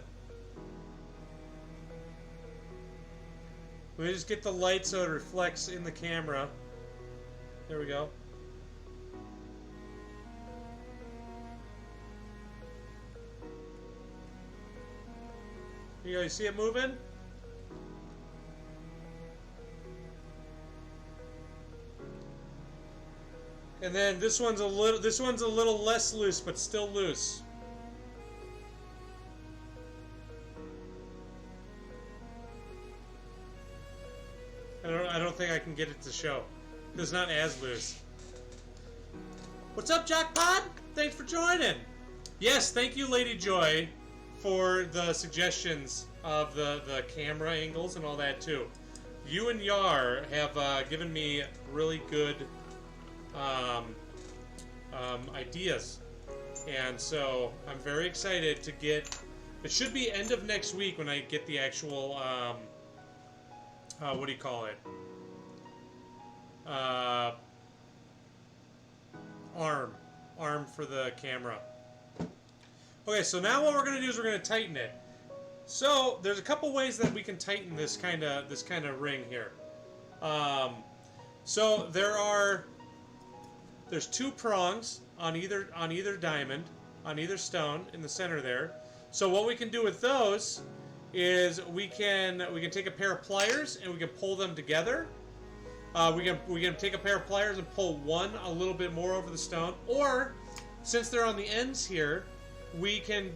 Let me just get the light so it reflects in the camera. There we go. You see it moving? And then this one's a little less loose, but still loose. I don't think I can get it to show. It's not as loose. What's up, Jackpot? Thanks for joining. Yes, thank you, Lady Joy, for the suggestions of the camera angles and all that too. You and Yar have given me really good ideas, and so I'm very excited to get. It should be end of next week when I get the actual what do you call it? Arm for the camera. Okay, so now what we're gonna do is we're gonna tighten it. So there's a couple ways that we can tighten this kind of ring here. So there's two prongs on either diamond, on either stone in the center there. So what we can do with those is we can take a pair of pliers and we can pull them together. We can take a pair of pliers and pull one a little bit more over the stone, or since they're on the ends here, we can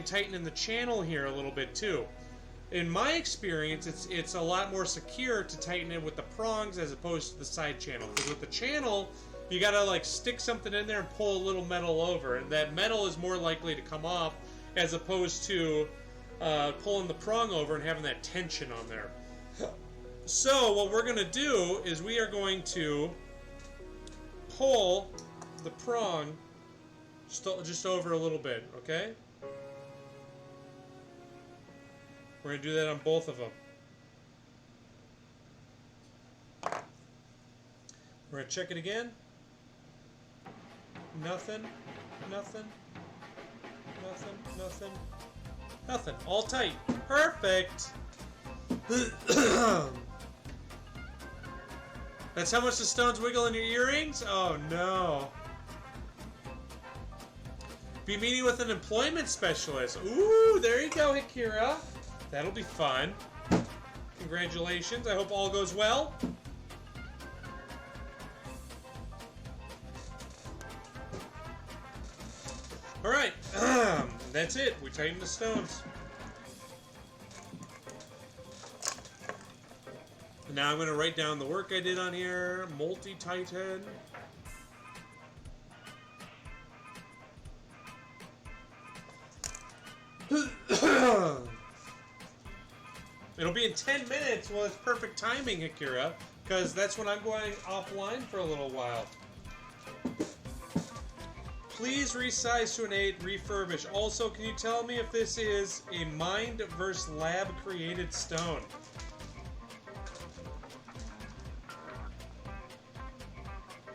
tighten in the channel here a little bit too. In my experience, it's a lot more secure to tighten it with the prongs as opposed to the side channel. Because with the channel, you gotta like stick something in there and pull a little metal over, and that metal is more likely to come off as opposed to pulling the prong over and having that tension on there. So what we're gonna do is we are going to pull the prong just over a little bit, okay? We're going to do that on both of them. We're going to check it again. Nothing, nothing, nothing, nothing, nothing. All tight. Perfect. That's how much the stones wiggle in your earrings? Oh no. Be meeting with an employment specialist. Ooh, there you go, Hikira. That'll be fun. Congratulations. I hope all goes well. Alright. That's it. We tightened the stones. Now I'm going to write down the work I did on here. Multi-titan. It'll be in 10 minutes. Well, it's perfect timing, Akira, because that's when I'm going offline for a little while. Please resize to an 8, refurbish. Also, can you tell me if this is a mined versus lab created stone?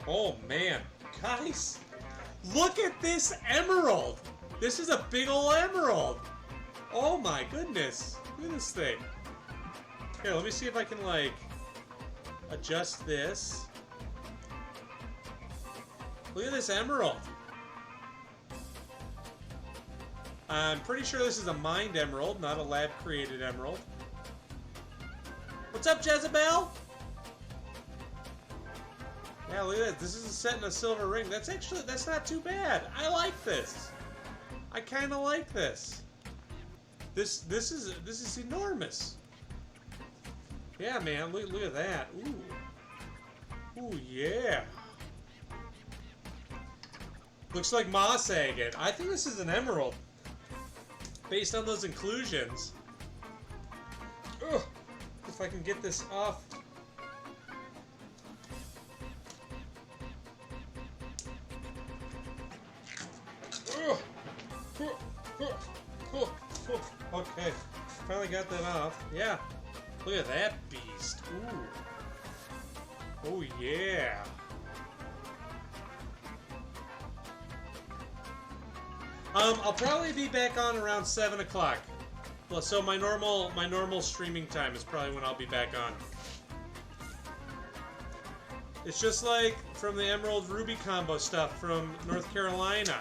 Oh man, guys, look at this emerald. This is a big ol' emerald. Oh my goodness, look at this thing. Here, let me see if I can like adjust this. Look at this emerald. I'm pretty sure this is a mined emerald, not a lab created emerald. What's up, Jezebel? Yeah, look at that. This is set in a silver ring. That's not too bad. I like this. I kind of like this. This is enormous. Yeah, man. Look at that. Ooh. Ooh, yeah. Looks like moss agate. I think this is an emerald. Based on those inclusions. Ugh. If I can get this off. Okay, finally got that off. Yeah, look at that beast. Ooh. Oh yeah. I'll probably be back on around 7 o'clock. So my normal streaming time is probably when I'll be back on. It's just like from the Emerald Ruby combo stuff from North Carolina.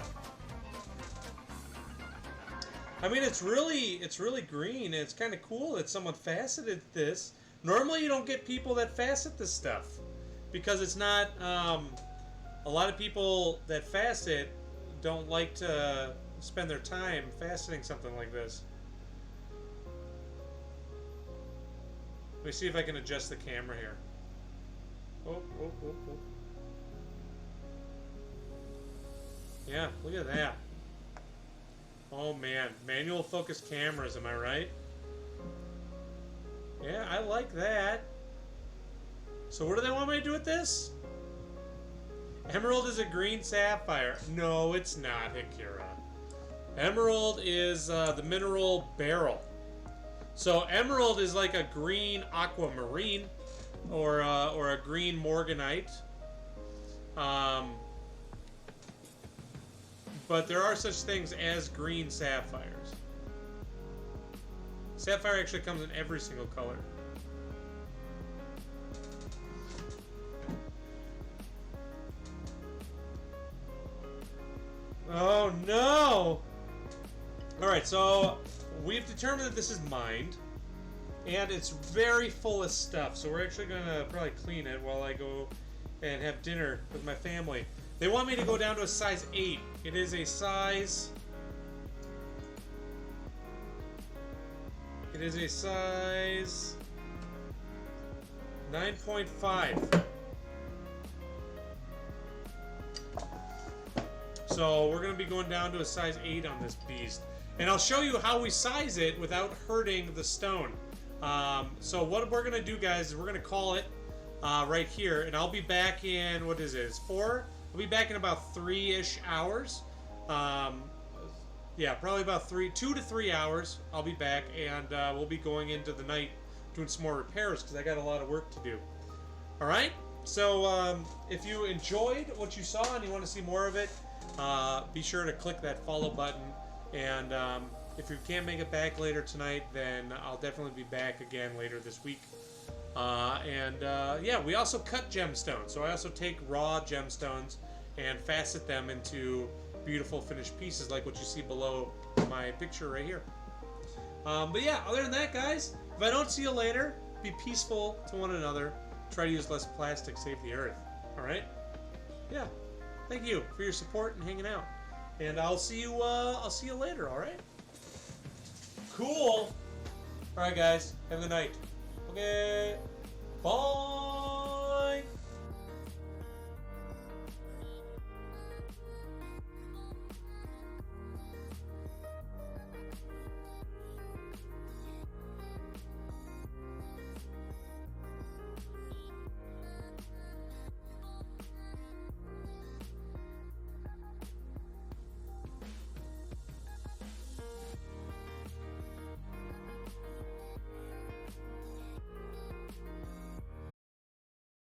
I mean, it's really green. And it's kind of cool that someone faceted this. Normally, you don't get people that facet this stuff because it's not. A lot of people that facet don't like to spend their time faceting something like this. Let me see if I can adjust the camera here. Oh. Yeah, look at that. Oh man, manual focus cameras, am I right? Yeah, I like that. So what do they want me to do with this? Emerald is a green sapphire. No, it's not, Hikira. Emerald is the mineral beryl. So emerald is like a green aquamarine, or a green morganite. But there are such things as green sapphires. Sapphire actually comes in every single color. Oh no! Alright, so we've determined that this is mined. And it's very full of stuff. So we're actually going to probably clean it while I go and have dinner with my family. They want me to go down to a size 8. It is a size... It is a size 9.5. So we're going to be going down to a size 8 on this beast. And I'll show you how we size it without hurting the stone. So what we're going to do, guys, is we're going to call it right here. And I'll be back in, what is it? It's 4? I'll be back in about 3-ish hours. Yeah, probably about 2 to 3 hours. I'll be back, and we'll be going into the night doing some more repairs because I got a lot of work to do. All right? So if you enjoyed what you saw and you want to see more of it, be sure to click that follow button. And if you can't make it back later tonight, then I'll definitely be back again later this week. Yeah, we also cut gemstones. So I also take raw gemstones and facet them into beautiful finished pieces like what you see below my picture right here. But yeah, other than that, guys, if I don't see you later, be peaceful to one another. Try to use less plastic, save the earth. All right? Yeah. Thank you for your support and hanging out. And I'll see you later, all right? Cool. All right, guys. Have a good night. Okay. Bye.